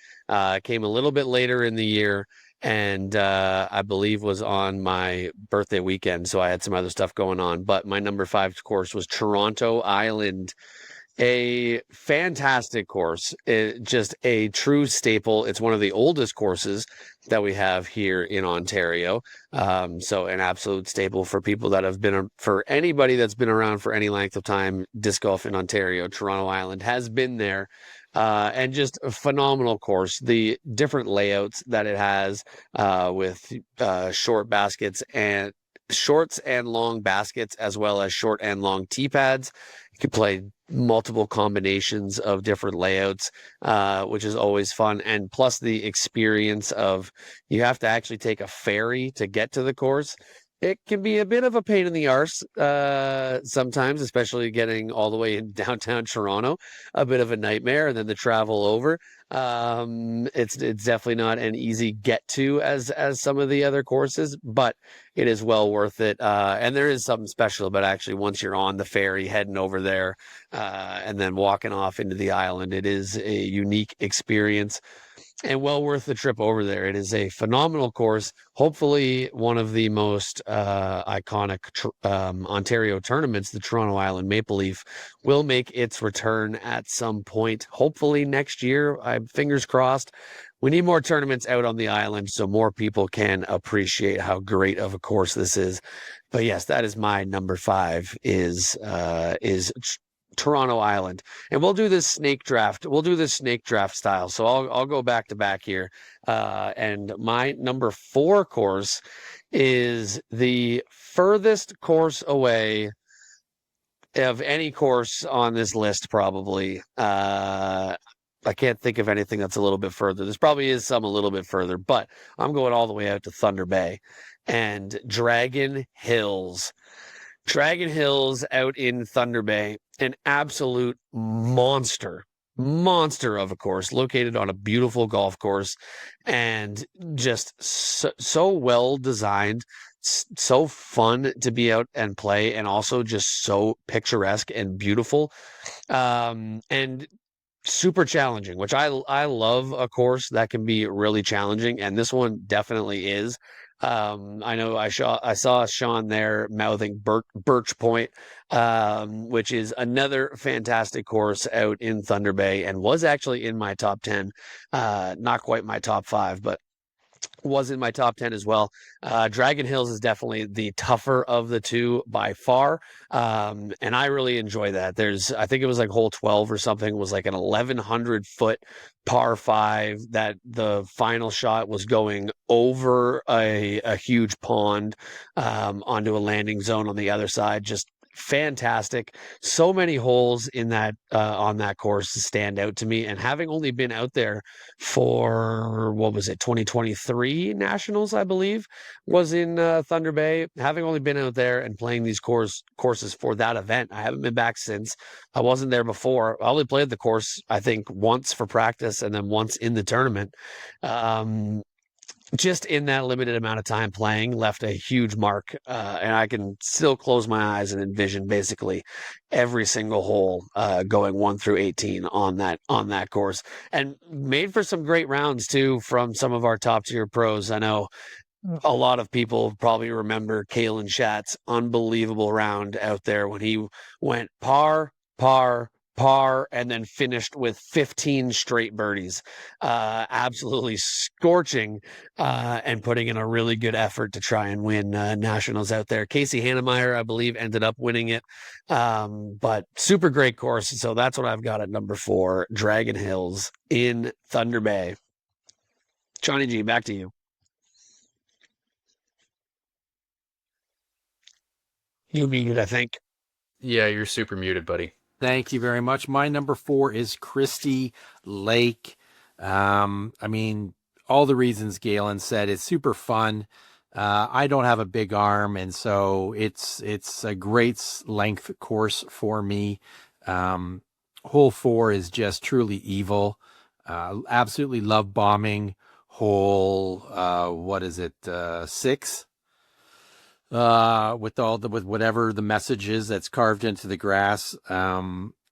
Came a little bit later in the year and I believe was on my birthday weekend, so I had some other stuff going on. But my number 5 course was Toronto Island, a fantastic course, just a true staple. It's one of the oldest courses that we have here in Ontario, so an absolute staple for people that have been for anybody that's been around for any length of time. Disc golf in Ontario, Toronto Island has been there. And just a phenomenal course. The different layouts that it has with short baskets and shorts and long baskets, as well as short and long tee pads. You can play multiple combinations of different layouts, which is always fun. And plus the experience of you have to actually take a ferry to get to the course. It can be a bit of a pain in the arse sometimes, especially getting all the way in downtown Toronto, a bit of a nightmare, and then the travel over. It's definitely not an easy get to as some of the other courses, but it is well worth it. And there is something special about actually once you're on the ferry heading over there and then walking off into the island. It is a unique experience and well worth the trip over there. It is a phenomenal course. Hopefully, one of the most iconic Ontario tournaments, the Toronto Island Maple Leaf, will make its return at some point. Hopefully next year. I'm fingers crossed. We need more tournaments out on the island so more people can appreciate how great of a course this is. But yes, that is my number 5 is Toronto Island. And we'll do this snake draft. We'll do this snake draft style. So I'll go back to back here. And my number 4 course is the furthest course away of any course on this list, probably. I can't think of anything that's a little bit further. This probably is some a little bit further, but I'm going all the way out to Thunder Bay and Dragon Hills. Dragon Hills out in Thunder Bay, an absolute monster of a course located on a beautiful golf course and just so well designed, so fun to be out and play, and also just so picturesque and beautiful. And super challenging, which I love a course that can be really challenging, and this one definitely is. I know I saw Sean there mouthing Birch Point, which is another fantastic course out in Thunder Bay and was actually in my top 10. Not quite my top 5, but was in my top 10 as well. Dragon Hills is definitely the tougher of the two by far. And I really enjoy that. I think it was like hole 12 or something, was like an 1,100-foot par 5 that the final shot was going over a huge pond onto a landing zone on the other side. Just fantastic. So many holes in that on that course stand out to me, and having only been out there for what was it, 2023 Nationals, I believe, was in Thunder Bay. Having only been out there and playing these courses for that event, I haven't been back since. I wasn't there before. I only played the course I think once for practice and then once in the tournament. Just in that limited amount of time playing left a huge mark, and I can still close my eyes and envision basically every single hole going 1 through 18 on that course, and made for some great rounds too from some of our top tier pros. I know a lot of people probably remember Kalen Schatz's unbelievable round out there when he went par, par, par, and then finished with 15 straight birdies. Absolutely scorching and putting in a really good effort to try and win nationals out there. Casey Hannemeyer, I believe, ended up winning it. But super great course. So that's what I've got at number 4, Dragon Hills in Thunder Bay. Johnny G, back to you. You muted, I think. Yeah, you're super muted, buddy. Thank you very much. My number 4 is Christie Lake. I mean, all the reasons Galen said, it's super fun. I don't have a big arm, and so it's a great length course for me. Hole 4 is just truly evil. Absolutely love bombing hole. What is it? 6. With whatever the message is that's carved into the grass.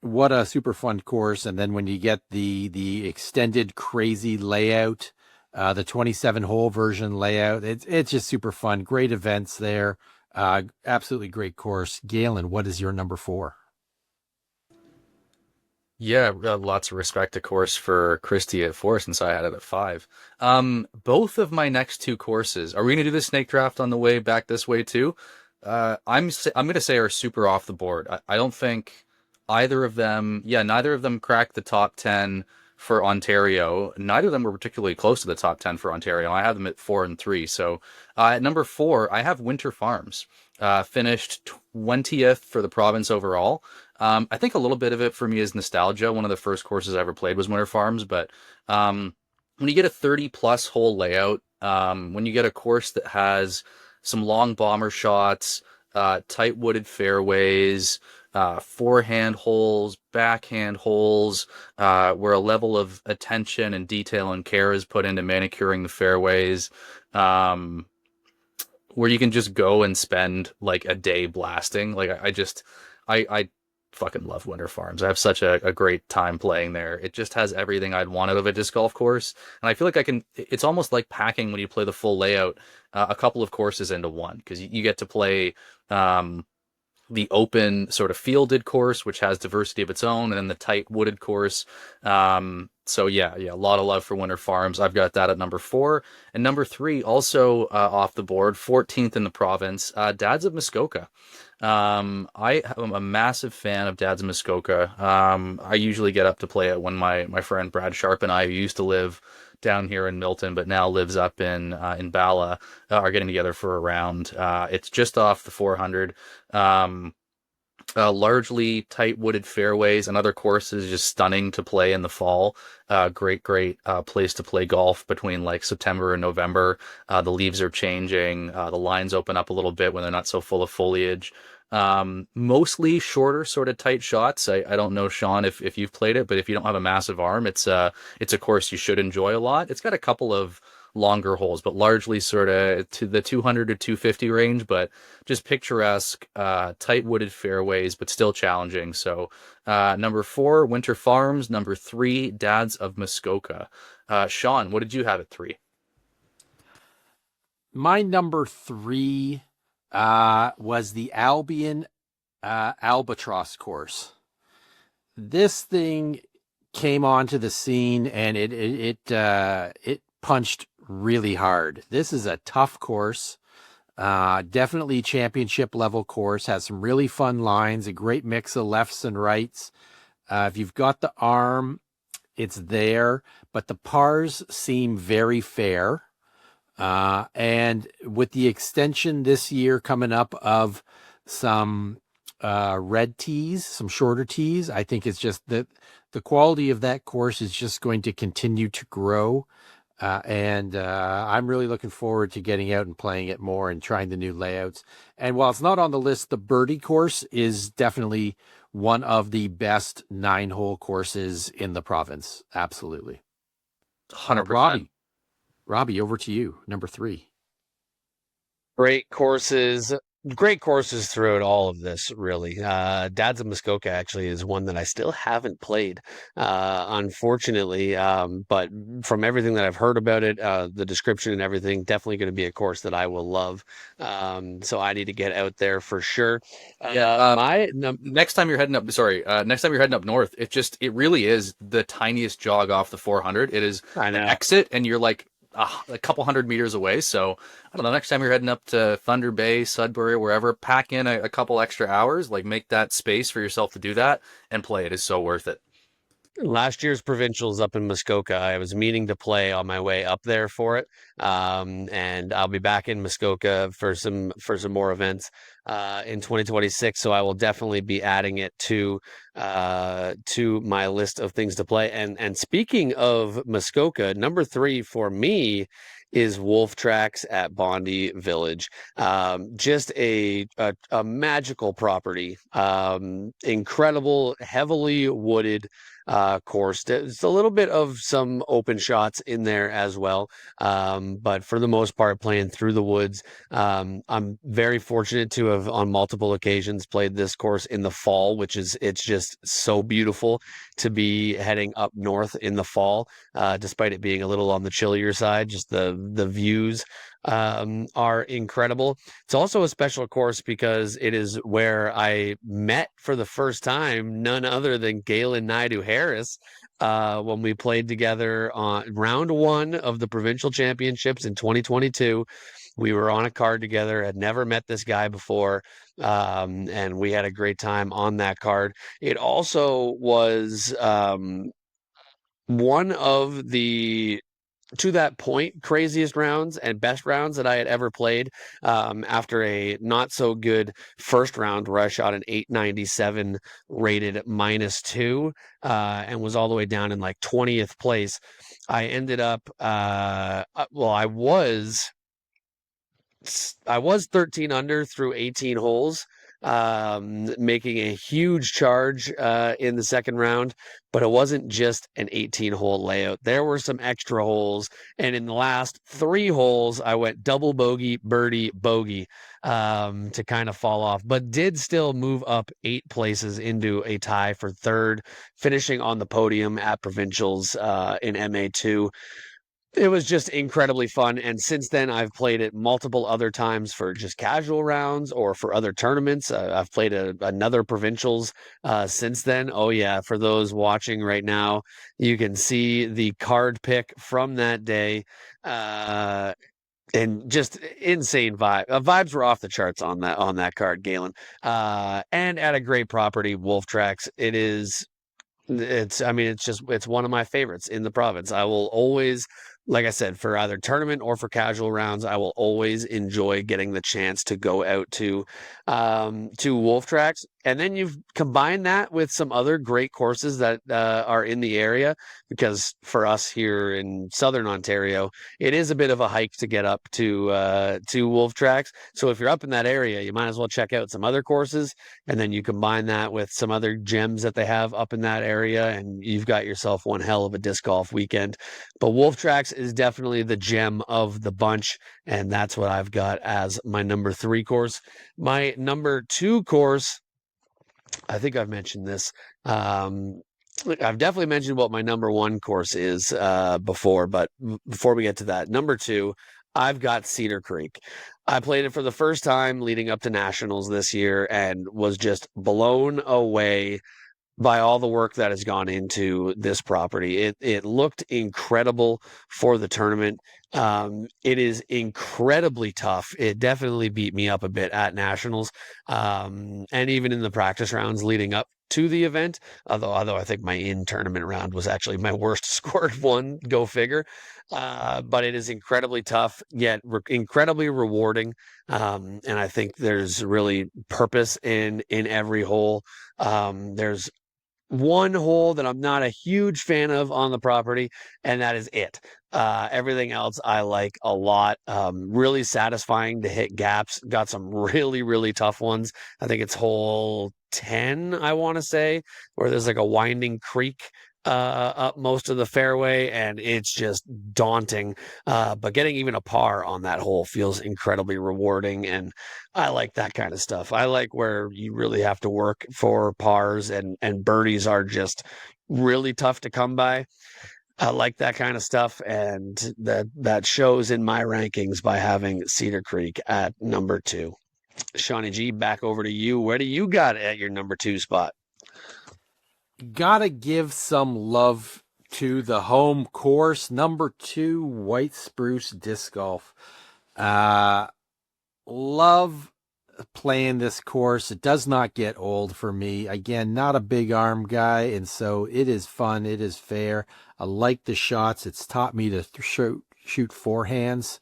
What a super fun course! And then when you get the extended crazy layout, the 27 hole version layout, it's just super fun. Great events there. Absolutely great course. Galen, what is your number 4? Yeah, lots of respect, of course, for Christie at 4 since I had it at 5. Both of my next two courses, are we gonna do the snake draft on the way back this way too? I'm gonna say are super off the board. I don't think either of them, yeah, neither of them cracked the top 10 for Ontario. Neither of them were particularly close to the top 10 for Ontario. I have them at 4 and 3. So at number 4, I have Winter Farms. Finished 20th for the province overall. I think a little bit of it for me is nostalgia. One of the first courses I ever played was Winter Farms, but when you get a 30 plus hole layout, when you get a course that has some long bomber shots, tight wooded fairways, forehand holes, backhand holes, where a level of attention and detail and care is put into manicuring the fairways, where you can just go and spend like a day blasting. Like I fucking love Winter Farms. I have such a great time playing there. It just has everything I'd want out of a disc golf course. And I feel like it's almost like packing when you play the full layout, a couple of courses into one, because you get to play, the open sort of fielded course, which has diversity of its own, and then the tight wooded course. So yeah, a lot of love for Winter Farms. I've got that at number 4. And number 3, also off the board, 14th in the province, Dads of Muskoka. I am a massive fan of Dads of Muskoka. I usually get up to play it when my friend Brad Sharp and I, who used to live down here in Milton, but now lives up in Bala, are getting together for a round. It's just off the 400. Largely tight wooded fairways. Another course is just stunning to play in the fall. Great place to play golf between like September and November. The leaves are changing. The lines open up a little bit when they're not so full of foliage. Mostly shorter, sort of tight shots. I don't know, Sean, if you've played it, but if you don't have a massive arm, it's a course you should enjoy a lot. It's got a couple of longer holes, but largely sort of to the 200 to 250 range, but just picturesque, tight wooded fairways, but still challenging. So, number 4, Winter Farms. Number 3, Dads of Muskoka. Sean, what did you have at 3? My number 3 was the Albion Albatross course. This thing came onto the scene, and it punched really hard. This is a tough course. Definitely championship level course. Has some really fun lines, a great mix of lefts and rights. If you've got the arm, it's there, but the pars seem very fair. And with the extension this year coming up of some red tees, some shorter tees, I think it's just that the quality of that course is just going to continue to grow. And I'm really looking forward to getting out and playing it more and trying the new layouts. And while it's not on the list, the Birdie course is definitely one of the best 9-hole courses in the province. Absolutely. 100%. Robbie, over to you. Number 3. Great courses. Great courses throughout all of this, really. Dads of Muskoka actually is one that I still haven't played, unfortunately. But from everything that I've heard about it, the description and everything, definitely going to be a course that I will love. So I need to get out there for sure. Next time you're heading up, next time you're heading up north, it really is the tiniest jog off the 400. It is an exit, and you're like a couple hundred meters away. So I don't know, next time you're heading up to Thunder Bay, Sudbury, wherever, pack in a couple extra hours, like make that space for yourself to do that and play. It is so worth it. Last year's provincials up in Muskoka, I was meaning to play on my way up there for it, and I'll be back in Muskoka for some more events in 2026. So I will definitely be adding it to my list of things to play. And speaking of Muskoka, number 3 for me is Wolf Tracks at Bondi Village. Just a magical property. Incredible, heavily wooded course. There's a little bit of some open shots in there as well. But for the most part, playing through the woods. I'm very fortunate to have on multiple occasions played this course in the fall, it's just so beautiful to be heading up north in the fall, despite it being a little on the chillier side. Just the views are incredible. It's also a special course because it is where I met for the first time none other than Galen Naidu Harris when we played together on round 1 of the provincial championships in 2022. We were on a card together, had never met this guy before, and we had a great time on that card. It also was one of the, to that point, craziest rounds and best rounds that I had ever played, after a not so good first round where I shot an 897 rated -2, and was all the way down in like 20th place. I ended up, well, I was 13 under through 18 holes, making a huge charge in the second round, but it wasn't just an 18-hole layout. There were some extra holes, and in the last 3 holes, I went double bogey, birdie, bogey, to kind of fall off, but did still move up 8 places into a tie for third, finishing on the podium at provincials in MA2. It was just incredibly fun, and since then I've played it multiple other times for just casual rounds or for other tournaments. I've played another provincials since then. Oh yeah, for those watching right now, you can see the card pick from that day, and just insane vibe. Vibes were off the charts on that card, Galen, and at a great property, Wolf Tracks. It's one of my favorites in the province. I will always, like I said, for either tournament or for casual rounds, I will always enjoy getting the chance to go out to Wolf Tracks. And then you've combined that with some other great courses that are in the area, because for us here in Southern Ontario, it is a bit of a hike to get up to Wolf Tracks. So if you're up in that area, you might as well check out some other courses, and then you combine that with some other gems that they have up in that area, and you've got yourself one hell of a disc golf weekend. But Wolf Tracks is definitely the gem of the bunch, and that's what I've got as my number 3 course. My number 2 course, I think I've mentioned this. I've definitely mentioned what my number 1 course is before, but before we get to that, number 2, I've got Cedar Creek. I played it for the first time leading up to Nationals this year and was just blown away by all the work that has gone into this property. It looked incredible for the tournament. It is incredibly tough. It definitely beat me up a bit at Nationals, and even in the practice rounds leading up to the event. Although I think my in-tournament round was actually my worst scored one. Go figure. But it is incredibly tough, yet incredibly rewarding. And I think there's really purpose in every hole. There's one hole that I'm not a huge fan of on the property, and that is it. Everything else I like a lot. Really satisfying to hit gaps. Got some really, really tough ones. I think it's hole 10, I want to say, where there's like a winding creek up most of the fairway, and it's just daunting. But getting even a par on that hole feels incredibly rewarding, and I like that kind of stuff. I like where you really have to work for pars, and birdies are just really tough to come by. I like that kind of stuff, and that shows in my rankings by having Cedar Creek at number 2. Shawnee G, back over to you. Where do you got at your number 2 spot? Gotta give some love to the home course, number 2, White Spruce Disc Golf. Love playing this course. It does not get old for me. Again, not a big arm guy, and so it is fun. It is fair. I like the shots. It's taught me to shoot forehands.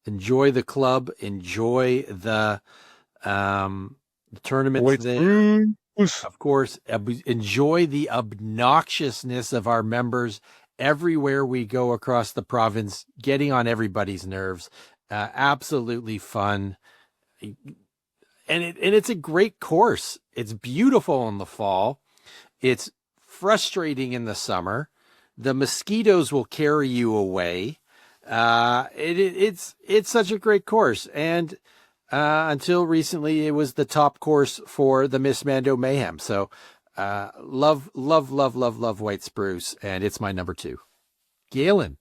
Enjoy the club. Enjoy the tournaments there. Of course, enjoy the obnoxiousness of our members everywhere we go across the province, getting on everybody's nerves. Absolutely fun. And it's a great course. It's beautiful in the fall. It's frustrating in the summer. The mosquitoes will carry you away. It's such a great course. And until recently, it was the top course for the Miss Mando Mayhem. So love White Spruce. And it's my number 2. Galen.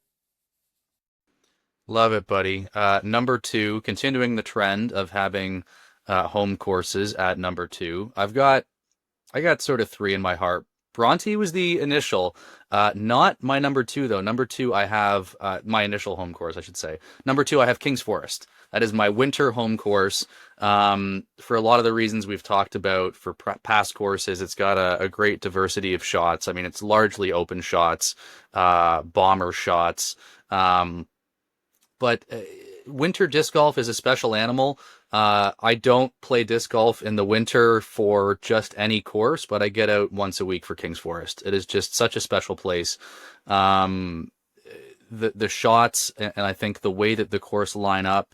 Love it, buddy. Number 2, continuing the trend of having home courses at number 2. I got sort of 3 in my heart. Bronte was the initial, not my number 2 though. Number 2, I have my initial home course, I should say. Number 2, I have King's Forest. That is my winter home course. For a lot of the reasons we've talked about for past courses, it's got a great diversity of shots. I mean, it's largely open shots, bomber shots. But winter disc golf is a special animal. I don't play disc golf in the winter for just any course, but I get out once a week for King's Forest. It is just such a special place. The shots, and I think the way that the course lines up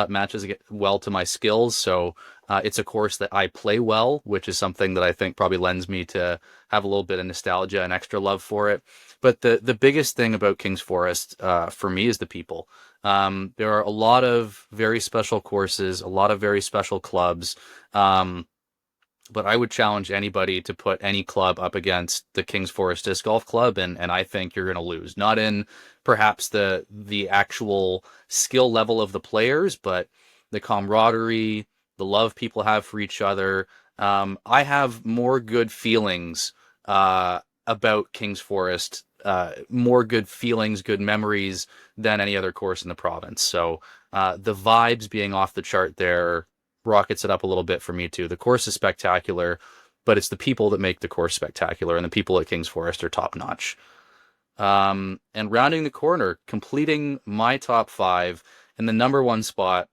matches well to my skills. So it's a course that I play well, which is something that I think probably lends me to have a little bit of nostalgia and extra love for it. But the biggest thing about King's Forest for me is the people. There are a lot of very special courses, a lot of very special clubs. But I would challenge anybody to put any club up against the King's Forest Disc Golf Club, and I think you're going to lose. Not in perhaps the actual skill level of the players, but the camaraderie, the love people have for each other. I have more good feelings about King's Forest, more good feelings, good memories than any other course in the province. So the vibes being off the chart there rockets it up a little bit for me too. The course is spectacular, but it's the people that make the course spectacular, and the people at King's Forest are top notch. And rounding the corner, completing my top 5 in the number 1 spot,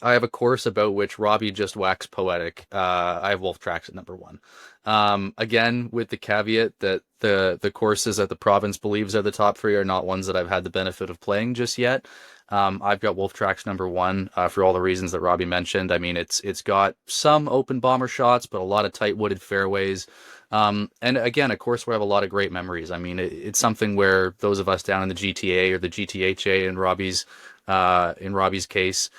I have a course about which Robbie just waxed poetic. I have Wolf Tracks at number 1. Again, with the caveat that the courses that the province believes are the top 3 are not ones that I've had the benefit of playing just yet. I've got Wolf Tracks number 1 for all the reasons that Robbie mentioned. I mean, it's got some open bomber shots, but a lot of tight wooded fairways. And again, a course where I have a lot of great memories. I mean, it's something where those of us down in the GTA or the GTHA in Robbie's case,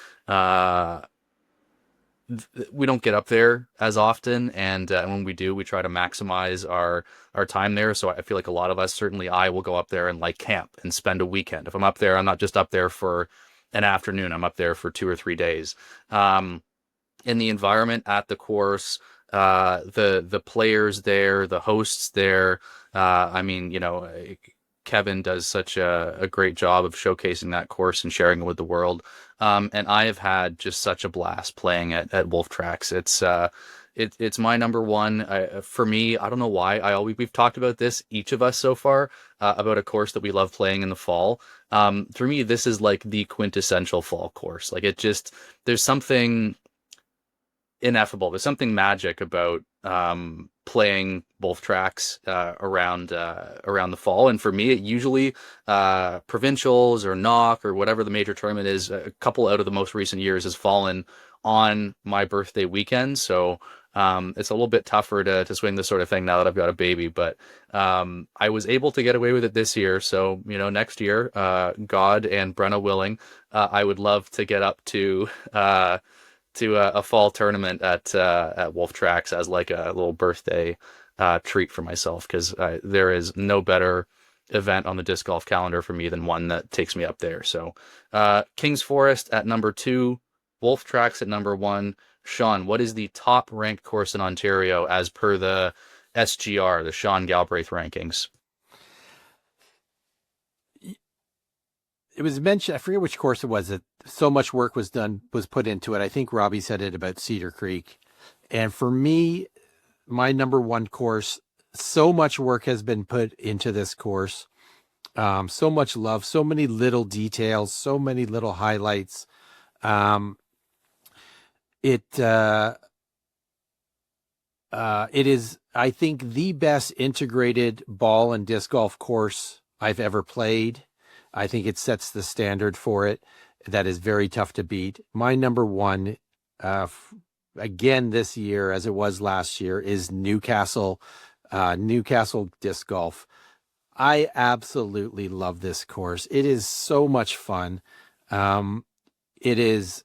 we don't get up there as often, and when we do, we try to maximize our time there. So I feel like a lot of us, certainly I, will go up there and like camp and spend a weekend. If I'm up there, I'm not just up there for an afternoon. I'm up there for 2 or 3 days. In the environment at the course, the players there, the hosts there. I mean, you know, Kevin does such a great job of showcasing that course and sharing it with the world. And I have had just such a blast playing at Wolf Tracks. It's my number 1. For me, I don't know why. We've talked about this, each of us so far, about a course that we love playing in the fall. For me, this is like the quintessential fall course. Like there's something ineffable. There's something magic about playing Wolf Tracks around the fall. And for me, it usually provincials or knock or whatever the major tournament is, a couple out of the most recent years has fallen on my birthday weekend. So it's a little bit tougher to swing this sort of thing now that I've got a baby, but I was able to get away with it this year. So, you know, next year, God and Brenna willing, I would love to get up to a fall tournament at Wolf Tracks as like a little birthday treat for myself, because there is no better event on the disc golf calendar for me than one that takes me up there. So King's Forest at number 2, Wolf Tracks at number 1. Sean, what is the top ranked course in Ontario as per the SGR, the Sean Galbraith rankings? It was mentioned, I forget which course it was, that so much work was put into it. I think Robbie said it about Cedar Creek. And for me, my number 1 course, so much work has been put into this course. So much love, so many little details, so many little highlights. It is, I think, the best integrated ball and disc golf course I've ever played. I think it sets the standard for it. That is very tough to beat. My number one, again this year as it was last year, is Newcastle. Newcastle Disc Golf. I absolutely love this course. It is so much fun. It is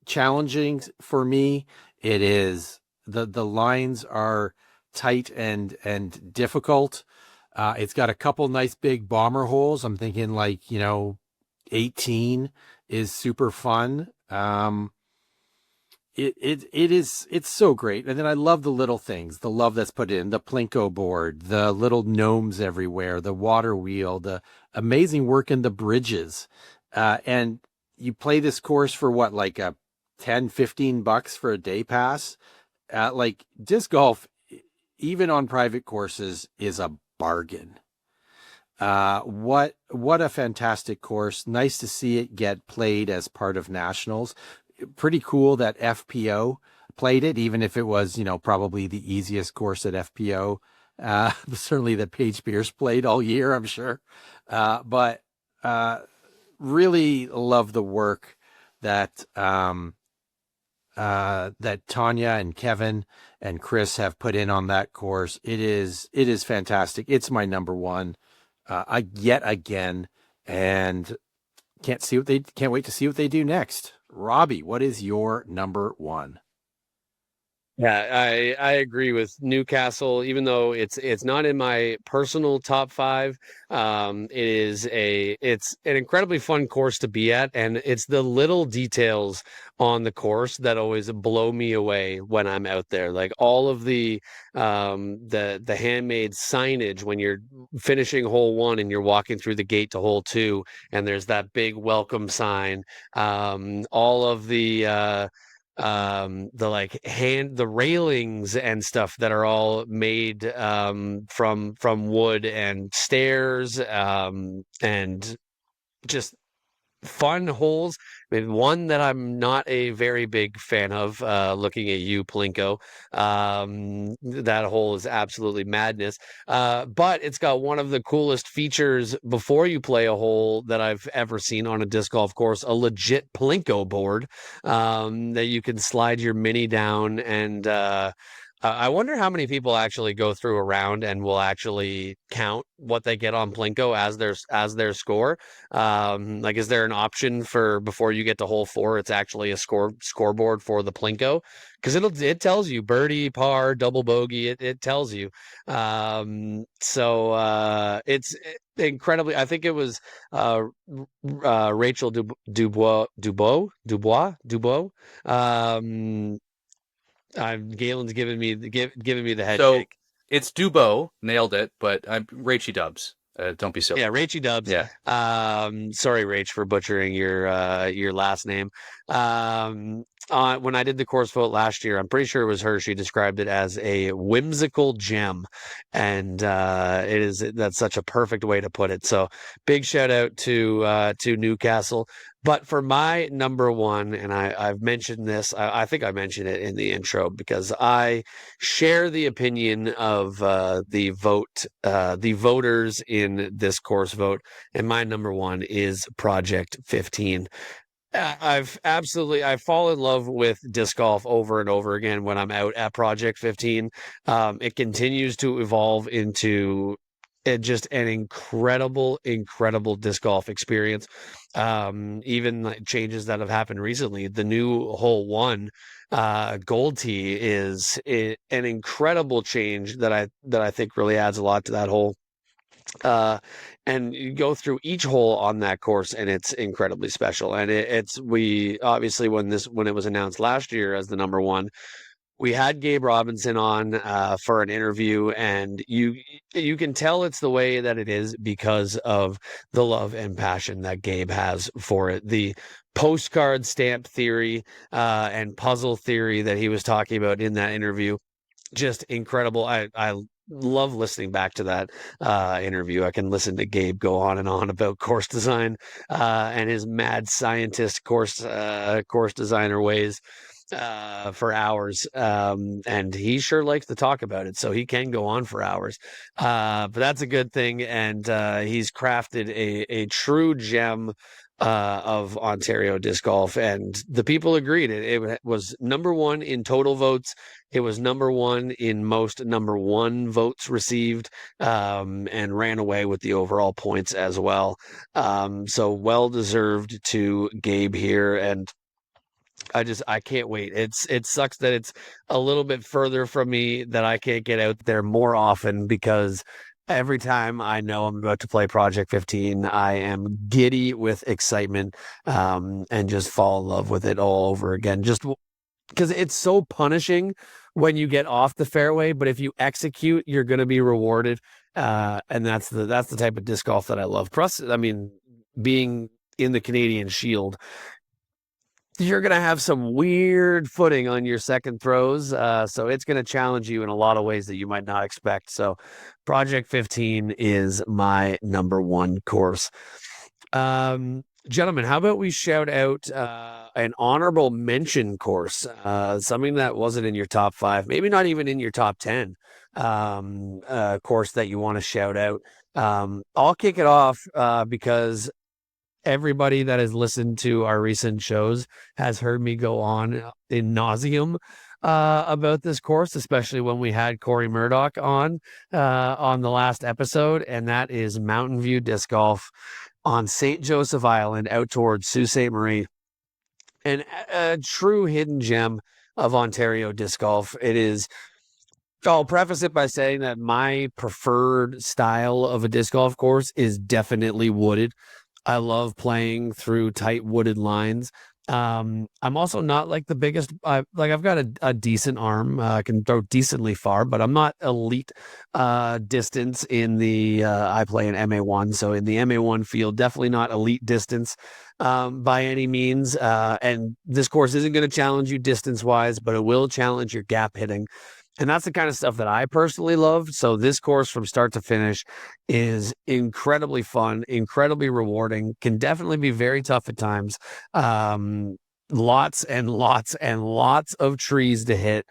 challenging for me. It is the lines are tight and difficult. It's got a couple nice big bomber holes. I'm thinking like 18 is super fun. It's so great. And then I love the little things, the love that's put in, the Plinko board, the little gnomes everywhere, the water wheel, the amazing work in the bridges. And you play this course for what, like a 10-15 bucks for a day pass? Like disc golf, even on private courses, is a bargain. What a fantastic course. Nice to see it get played as part of nationals. Pretty cool that FPO played it, even if it was, probably the easiest course at FPO. Certainly that Paige Pierce played all year, I'm sure. But really love the work that that Tanya and Kevin and Chris have put in on that course. It is fantastic. It's my number one, yet again, and can't wait to see what they do next. Robbie, what is your number one? Yeah, I agree with Newcastle, even though it's not in my personal top five. It's an incredibly fun course to be at, and it's the little details on the course that always blow me away when I'm out there. Like all of the handmade signage when you're finishing hole one and you're walking through the gate to hole two, and there's that big welcome sign. All of the railings and stuff that are all made from wood, and stairs, and just fun holes. I mean, one that I'm not a very big fan of, looking at you, Plinko. That hole is absolutely madness. But it's got one of the coolest features before you play a hole that I've ever seen on a disc golf course, a legit Plinko board, that you can slide your mini down. And I wonder how many people actually go through a round and will actually count what they get on Plinko as their score. Like, is there an option for before you get to hole four, it's actually a scoreboard for the Plinko? Because it tells you birdie, par, double bogey. It tells you. It's incredibly. I think it was Rachel Dubois. Galen's giving me the head So shake. it's Dubo, nailed it, but I'm Rachy Dubs. Don't be silly. Yeah, Rachy Dubs. Yeah. Sorry, Rach, for butchering your last name. When I did the course vote last year, I'm pretty sure it was her. She described it as a whimsical gem, and that's such a perfect way to put it. So big shout out to Newcastle. But for my number one, and I've mentioned this, I think I mentioned it in the intro, because I share the opinion of the voters in this course vote, and my number one is Project 15. I fall in love with disc golf over and over again when I'm out at Project 15. It continues to evolve into just an incredible disc golf experience. Even like changes that have happened recently. The new hole one, gold tee is an incredible change that I think really adds a lot to that hole. Uh, and you go through each hole on that course, and it's incredibly special. And we obviously, when it was announced last year as the number one, we had Gabe Robinson on for an interview, and you can tell it's the way that it is because of the love and passion that Gabe has for it. The postcard stamp theory and puzzle theory that he was talking about in that interview, just incredible. I love listening back to that interview. I can listen to Gabe go on and on about course design and his mad scientist course designer ways. for hours. And he sure likes to talk about it, so he can go on for hours. But that's a good thing. And he's crafted a true gem of Ontario disc golf, and the people agreed. It was number one in total votes. It was number one in most number one votes received, and ran away with the overall points as well. So well deserved to Gabe here, and I can't wait. It sucks that it's a little bit further from me, that I can't get out there more often, because every time I know I'm about to play Project 15, I am giddy with excitement, and just fall in love with it all over again. Just because it's so punishing when you get off the fairway, but if you execute, you're going to be rewarded. And that's the type of disc golf that I love. Plus, I mean, being in the Canadian Shield, you're going to have some weird footing on your second throws. So it's going to challenge you in a lot of ways that you might not expect. So Project 15 is my number one course. Gentlemen, how about we shout out an honorable mention course, something that wasn't in your top 5, maybe not even in your top 10, course that you want to shout out. I'll kick it off because everybody that has listened to our recent shows has heard me go on in nauseum about this course, especially when we had Corey Murdoch on the last episode, and that is Mountain View Disc Golf on St. Joseph Island out towards Sault Ste. Marie, and a true hidden gem of Ontario disc golf. It is. I'll preface it by saying that my preferred style of a disc golf course is definitely wooded. I love playing through tight wooded lines. I'm also not like the biggest, I've got a decent arm. I can throw decently far, but I'm not elite distance in the, I play in MA1. So in the MA1 field, definitely not elite distance by any means. And this course isn't going to challenge you distance wise, but it will challenge your gap hitting. And that's the kind of stuff that I personally love. So this course from start to finish is incredibly fun, incredibly rewarding, can definitely be very tough at times. Lots and lots and lots of trees to hit,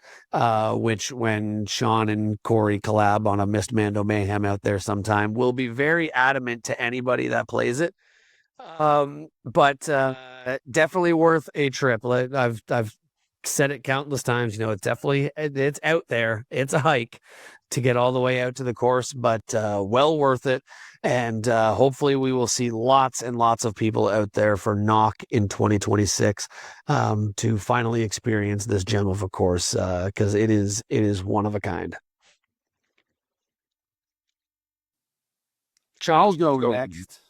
which when Sean and Corey collab on a Missed Mando Mayhem out there sometime, will be very adamant to anybody that plays it. But definitely worth a trip. I've said it countless times. It's out there. It's a hike to get all the way out to the course, but well worth it. And hopefully we will see lots and lots of people out there for Knock in 2026 to finally experience this gem of a course, because it is one of a kind. Charles, go next.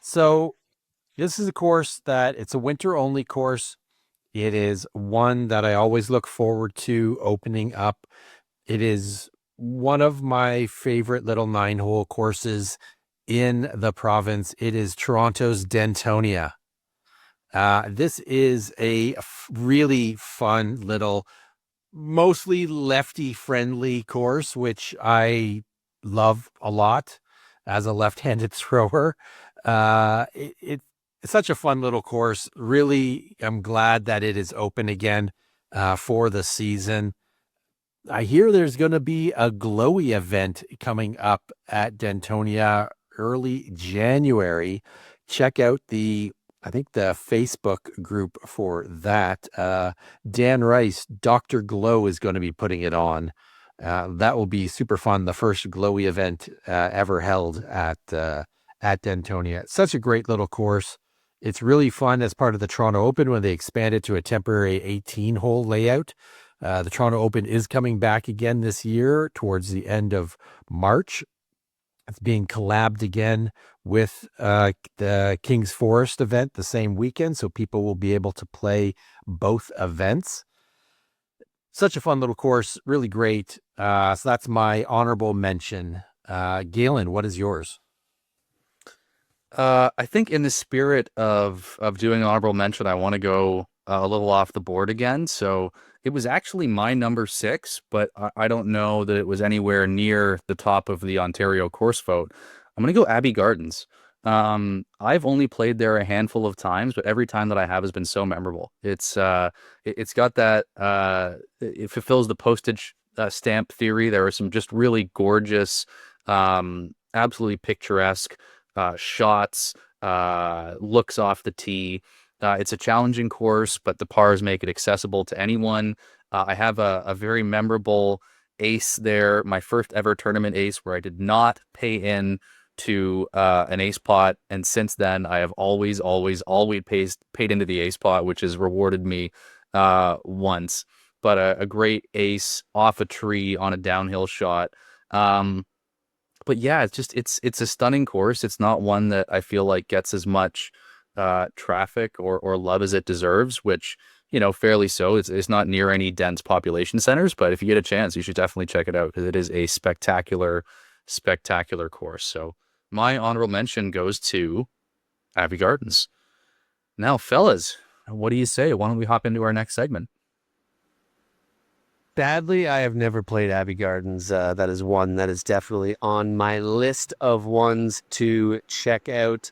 So this is a course that it's a winter only course. It is one that I always look forward to opening up. It is one of my favorite little 9-hole courses in the province. It is Toronto's Dentonia. This is a really fun little, mostly lefty friendly course, which I love a lot as a left-handed thrower. It's such a fun little course. Really, I'm glad that it is open again for the season. I hear there's going to be a glowy event coming up at Dentonia early January. Check out the Facebook group for that. Dan Rice, Dr. Glow, is going to be putting it on. That will be super fun. The first glowy event ever held at Dentonia. It's such a great little course. It's really fun as part of the Toronto Open when they expanded to a temporary 18-hole layout. The Toronto Open is coming back again this year towards the end of March. It's being collabed again with the King's Forest event the same weekend, so people will be able to play both events. Such a fun little course, really great. So that's my honorable mention. Galen, what is yours? I think in the spirit of doing an honorable mention, I want to go a little off the board again. So it was actually my number 6, but I don't know that it was anywhere near the top of the Ontario course vote. I'm going to go Abbey Gardens. I've only played there a handful of times, but every time that I have has been so memorable. It's got that it fulfills the postage stamp theory. There are some just really gorgeous, absolutely picturesque shots, looks off the tee. It's a challenging course, but the pars make it accessible to anyone. I have a very memorable ace there, my first ever tournament ace, where I did not pay in to an ace pot, and since then I have always paid into the ace pot, which has rewarded me once. But a great ace off a tree on a downhill shot. But yeah, it's a stunning course. It's not one that I feel like gets as much traffic or love as it deserves, which, fairly so. It's not near any dense population centers, but if you get a chance, you should definitely check it out because it is a spectacular, spectacular course. So my honorable mention goes to Abbey Gardens. Now, fellas, what do you say? Why don't we hop into our next segment? Sadly, I have never played Abbey Gardens. That is one that is definitely on my list of ones to check out.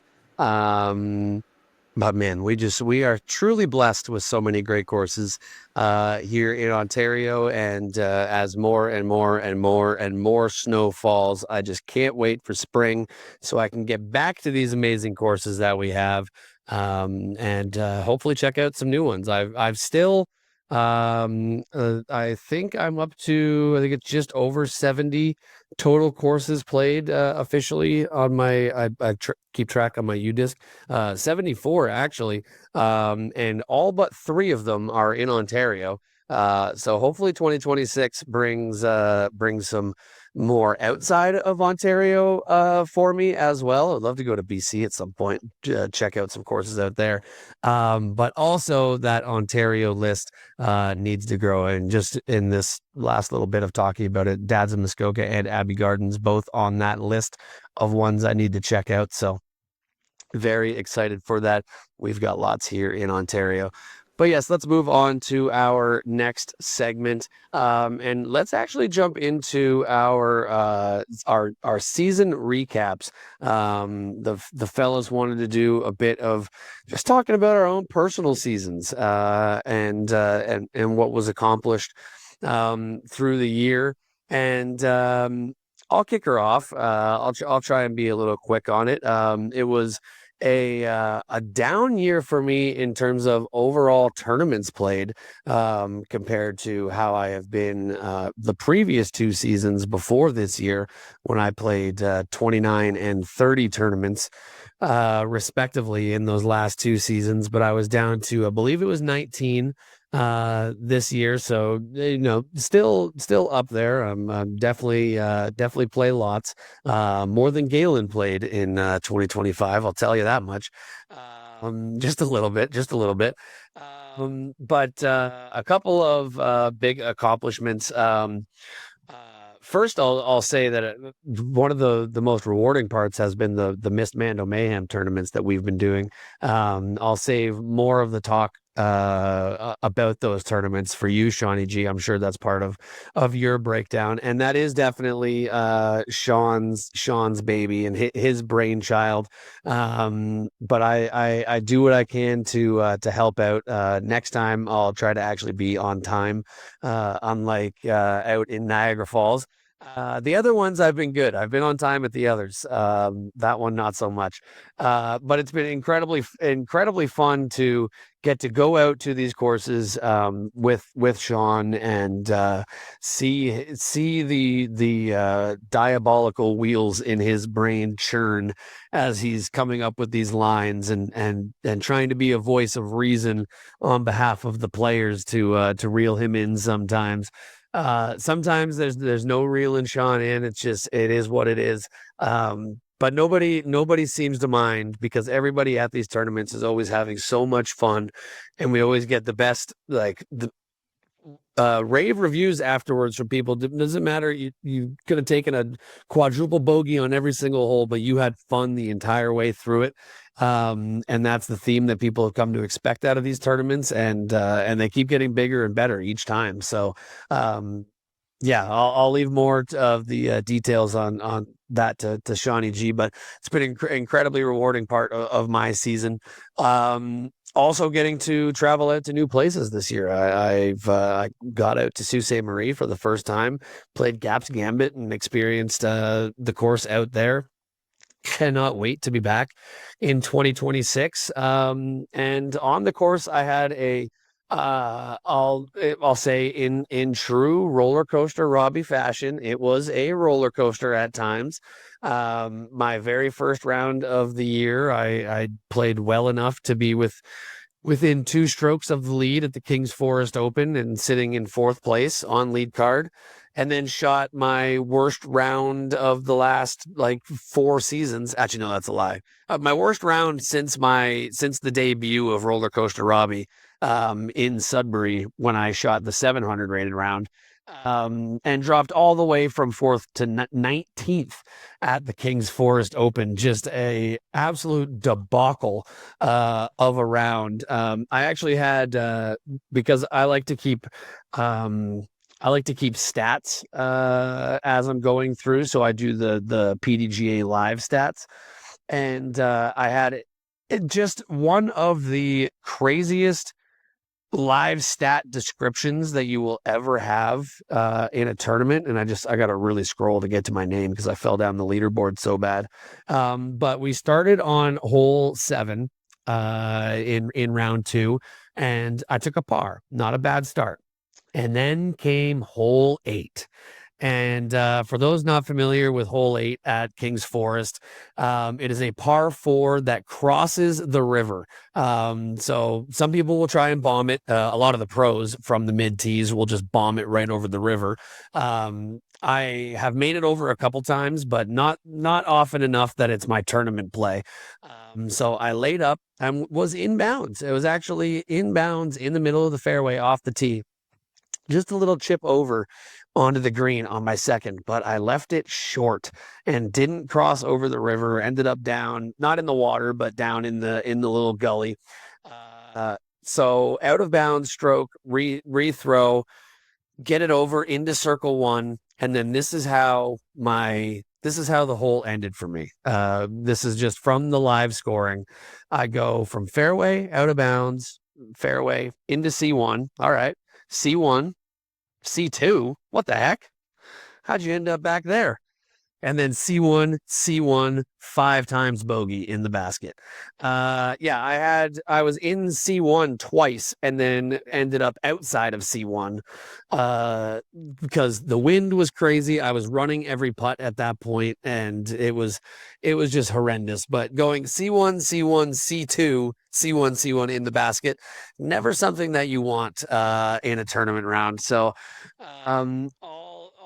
But man, we are truly blessed with so many great courses here in Ontario, and as more and more and more and more snow falls, I just can't wait for spring so I can get back to these amazing courses that we have, and hopefully check out some new ones. I've still I think I'm up to, I think it's just over 70 total courses played officially on my, keep track on my UDisc, 74 actually, and all but 3 of them are in Ontario. So hopefully 2026 brings some more outside of Ontario for me as well. I'd love to go to BC at some point, check out some courses out there. But also that Ontario list needs to grow. And just in this last little bit of talking about it, Dad's of Muskoka and Abbey Gardens both on that list of ones I need to check out. So very excited for that. We've got lots here in Ontario. But yes, let's move on to our next segment, and let's actually jump into our season recaps. The fellas wanted to do a bit of just talking about our own personal seasons, and what was accomplished through the year. And I'll kick her off. I'll try and be a little quick on it. It was a down year for me in terms of overall tournaments played, compared to how I have been the previous 2 seasons before this year, when I played 29 and 30 tournaments respectively in those last 2 seasons. But I was down to, I believe it was 19 this year, so still up there. I'm definitely play lots, more than Galen played in 2025, I'll tell you that much. Just a little bit. But a couple of big accomplishments. First, I'll say that one of the most rewarding parts has been the Mist Mando Mayhem tournaments that we've been doing. I'll save more of the talk about those tournaments for you, Shawnee G. I'm sure that's part of your breakdown, and that is definitely Sean's baby and his brainchild. But I do what I can to help out. Next time I'll try to actually be on time, unlike out in Niagara Falls. The other ones I've been good. I've been on time at the others. That one not so much. But it's been incredibly fun to get to go out to these courses with Sean and see the diabolical wheels in his brain churn as he's coming up with these lines and trying to be a voice of reason on behalf of the players to reel him in sometimes. Sometimes there's no reeling Sean in. It is what it is. But nobody seems to mind because everybody at these tournaments is always having so much fun, and we always get the best, like, the rave reviews afterwards from people. Doesn't matter, you could have taken a quadruple bogey on every single hole, but you had fun the entire way through it. And that's the theme that people have come to expect out of these tournaments, and they keep getting bigger and better each time. So Yeah, I'll leave more of the details on that to Shawnee G, but it's been incredibly rewarding part of my season. Also getting to travel out to new places this year. I got out to Sault Ste. Marie for the first time, played Gaps Gambit and experienced the course out there. Cannot wait to be back in 2026. And on the course, I had I'll say in true roller coaster Robbie fashion, it was a roller coaster at times. My very first round of the year, I played well enough to be within 2 strokes of the lead at the King's Forest Open and sitting in 4th place on lead card, and then shot my worst round of the last like 4 seasons. Actually, no, that's a lie. My worst round since the debut of Roller Coaster Robbie in Sudbury when I shot the 700 rated round. And dropped all the way from 4th to 19th at the King's Forest Open. Just a absolute debacle of a round. I actually had because I like to keep stats as I'm going through, so I do the PDGA live stats, and I had just one of the craziest live stat descriptions that you will ever have in a tournament. And I got to really scroll to get to my name because I fell down the leaderboard so bad. But we started on hole 7 in round 2, and I took a par. Not a bad start. And then came hole 8. And for those not familiar with hole 8 at King's Forest, it is a par 4 that crosses the river. So some people will try and bomb it. A lot of the pros from the mid tees will just bomb it right over the river. I have made it over a couple times, but not often enough that it's my tournament play. So I laid up and was inbounds. It was actually inbounds in the middle of the fairway off the tee. Just a little chip over onto the green on my second, but I left it short and didn't cross over the river. Ended up down, not in the water, but down in the little gully. So out of bounds stroke, rethrow, get it over into circle 1, and then this is how the hole ended for me. This is just from the live scoring. I go from fairway out of bounds, fairway into C1. All right, C1. C2, what the heck? How'd you end up back there? And then C1, 5 times bogey in the basket. I was in C1 twice and then ended up outside of C1 because the wind was crazy. I was running every putt at that point, and it was just horrendous. But going C1, C2, C1 in the basket, never something that you want in a tournament round. So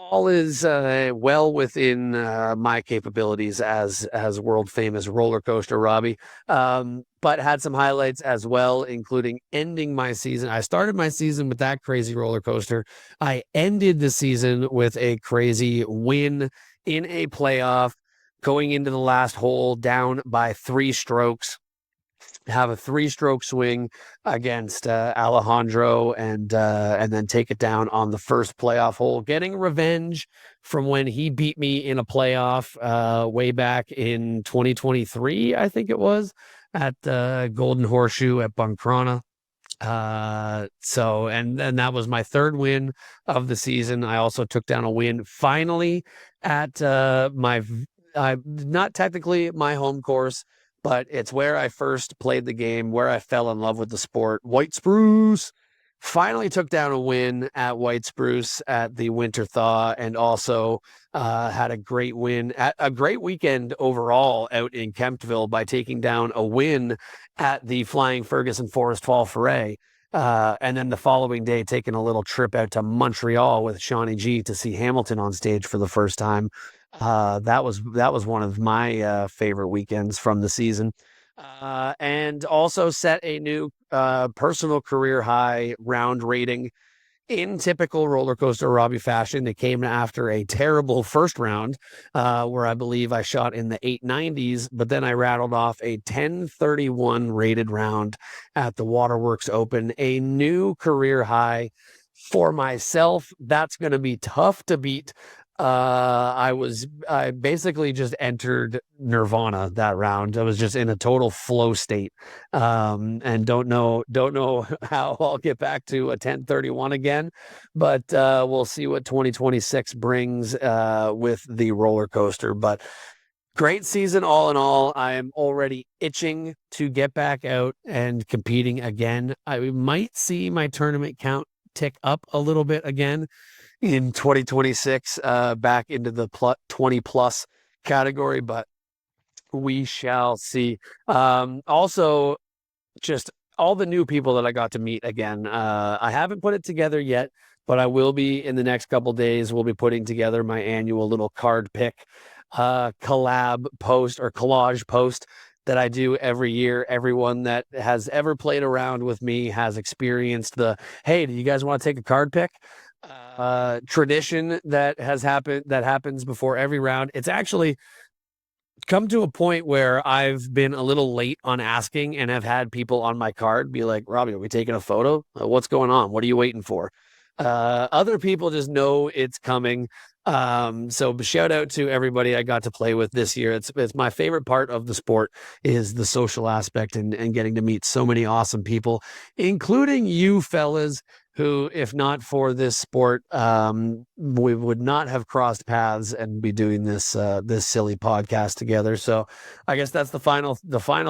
all is well within my capabilities as world famous roller coaster Robbie, but had some highlights as well, including ending my season. I started my season with that crazy roller coaster. I ended the season with a crazy win in a playoff, going into the last hole down by 3 strokes. Have a 3-stroke swing against Alejandro, and then take it down on the first playoff hole, getting revenge from when he beat me in a playoff way back in 2023, I think it was, at Golden Horseshoe at Buncrana. And that was my 3rd win of the season. I also took down a win finally at not technically my home course, but it's where I first played the game, where I fell in love with the sport. White Spruce. Finally took down a win at White Spruce at the Winter Thaw, and also had a great win, a great weekend overall out in Kemptville by taking down a win at the Flying Ferguson Forest Fall Foray. And then the following day, taking a little trip out to Montreal with Shawnee G to see Hamilton on stage for the first time. That was one of my favorite weekends from the season, and also set a new personal career high round rating in typical roller coaster Robbie fashion. It came after a terrible first round, where I believe I shot in the 890s, but then I rattled off a 1031 rated round at the Waterworks Open, a new career high. For myself, that's going to be tough to beat. I basically just entered Nirvana that round. I was just in a total flow state, and don't know how I'll get back to a 1031 again, but we'll see what 2026 brings with the roller coaster. But great season all in all. I am already itching to get back out and competing again. I might see my tournament count tick up a little bit again in 2026, back into the 20 plus category, but we shall see. Also, just all the new people that I got to meet again. I haven't put it together yet, but I will be in the next couple days. We'll be putting together my annual little card pick collab post or collage post that I do every year. Everyone that has ever played around with me has experienced the, hey, do you guys want to take a card pick? Tradition that happens before every round. It's actually come to a point where I've been a little late on asking and have had people on my card be like, Robbie, are we taking a photo? What's going on? What are you waiting for? Other people just know it's coming. So shout out to everybody I got to play with this year. It's my favorite part of the sport is the social aspect and getting to meet so many awesome people, including you fellas, who, if not for this sport, we would not have crossed paths and be doing this this silly podcast together. So I guess that's the final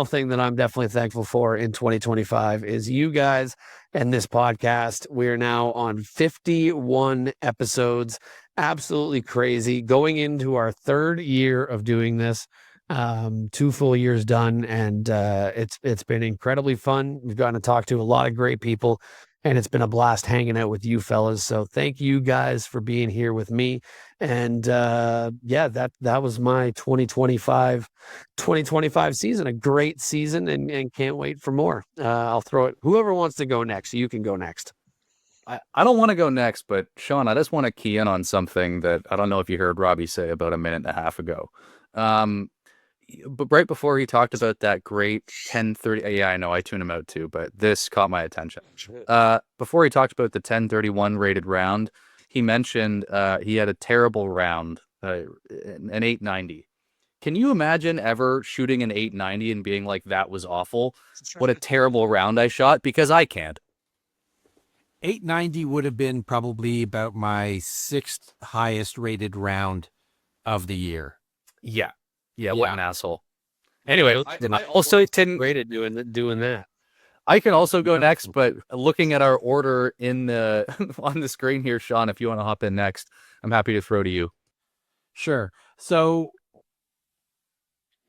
thing that I'm definitely thankful for in 2025 is you guys and this podcast. We are now on 51 episodes. Absolutely crazy. Going into our third year of doing this. 2 full years done, and it's been incredibly fun. We've gotten to talk to a lot of great people, and it's been a blast hanging out with you fellas. So thank you guys for being here with me. And yeah, that was my 2025 season. A great season, and can't wait for more. I'll throw it. Whoever wants to go next, you can go next. I don't want to go next, but Sean, I just want to key in on something that I don't know if you heard Robbie say about a minute and a half ago. But right before he talked about that great 1030, yeah, I know I tune him out too, but this caught my attention. Before he talked about the 1031 rated round, he mentioned he had a terrible round, an 890. Can you imagine ever shooting an 890 and being like, that was awful? What a terrible round I shot? Because I can't. 890 would have been probably about my 6th highest rated round of the year. Yeah. What an asshole. Anyway, I also didn't Rated doing that. I can also go next, but looking at our order in the on the screen here, Sean, if you want to hop in next, I'm happy to throw to you. Sure. So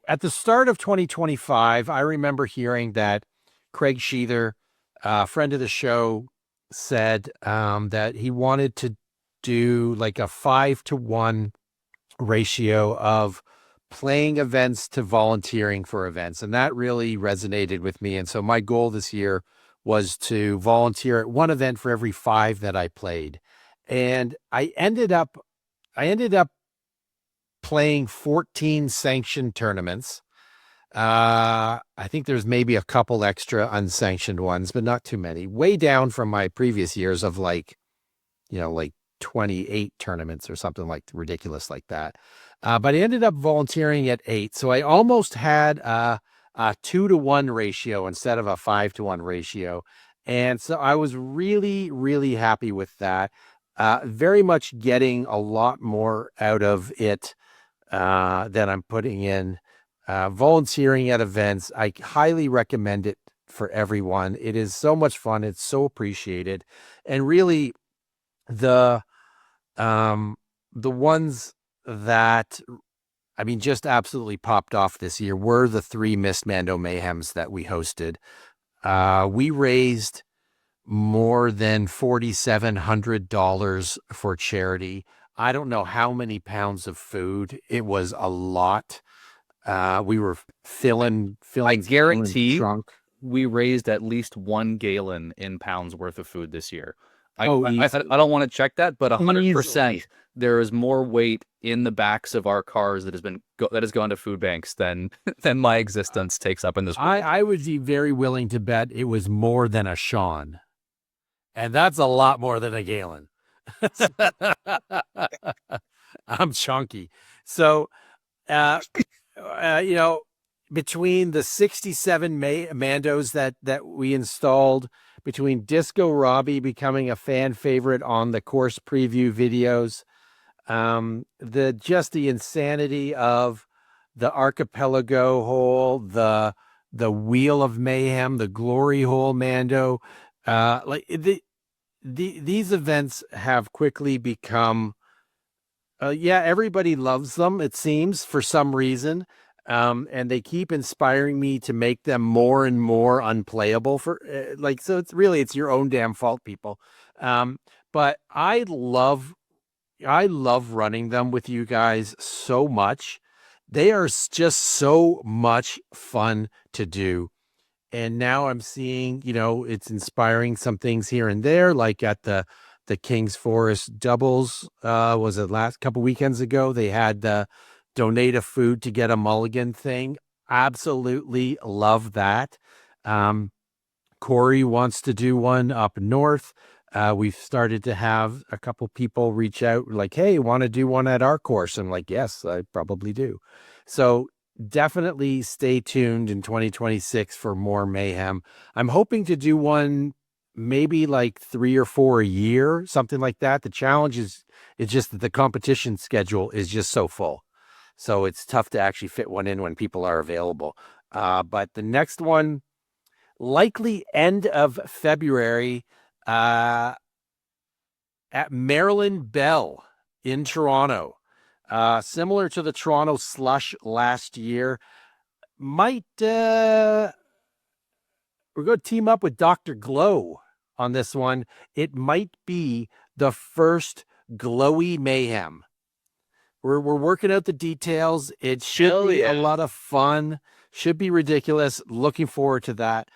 at the start of 2025, I remember hearing that Craig Sheether, a friend of the show, said that he wanted to do like a 5-to-1 ratio of playing events to volunteering for events. And that really resonated with me. And so my goal this year was to volunteer at one event for every 5 that I played. And I ended up playing 14 sanctioned tournaments. I think there's maybe a couple extra unsanctioned ones, but not too many. Way down from my previous years of like 28 tournaments or something like ridiculous like that. But I ended up volunteering at 8. So I almost had a 2-to-1 ratio instead of a 5-to-1 ratio. And so I was really, really happy with that. Very much getting a lot more out of it than I'm putting in. Volunteering at events, I highly recommend it for everyone. It is so much fun. It's so appreciated. And really, the ones that just absolutely popped off this year were the 3 Missed Mando Mayhems that we hosted. We raised more than $4,700 for charity. I don't know how many pounds of food. It was a lot. We were filling. I guarantee we raised at least 1 gallon in pounds worth of food this year. I don't want to check that, but 100% there is more weight in the backs of our cars that has gone to food banks than my existence takes up in this world. I would be very willing to bet it was more than a Sean. And that's a lot more than a gallon. I'm chunky. So, you know, between the 67 Mandos that we installed, between Disco Robbie becoming a fan favorite on the course preview videos, the insanity of the archipelago hole, the wheel of mayhem, the glory hole Mando, these events have quickly become, yeah, everybody loves them, it seems, for some reason. And they keep inspiring me to make them more and more unplayable for so it's your own damn fault, people. But I love running them with you guys so much. They are just so much fun to do. And now I'm seeing, it's inspiring some things here and there, like at the King's Forest doubles, was it last couple weekends ago? They had the donate a food to get a mulligan thing. Absolutely love that. Corey wants to do one up north. We've started to have a couple people reach out like, hey, want to do one at our course? I'm like, yes, I probably do. So definitely stay tuned in 2026 for more mayhem. I'm hoping to do one maybe like 3 or 4 a year, something like that. The challenge is just that the competition schedule is just so full. So it's tough to actually fit one in when people are available. But the next one, likely end of February, at Maryland Bell in Toronto. Similar to the Toronto Slush last year. We're going to team up with Dr. Glow on this one. It might be the first glowy mayhem. We're working out the details. It should be a lot of fun. Should be ridiculous. Looking forward to that.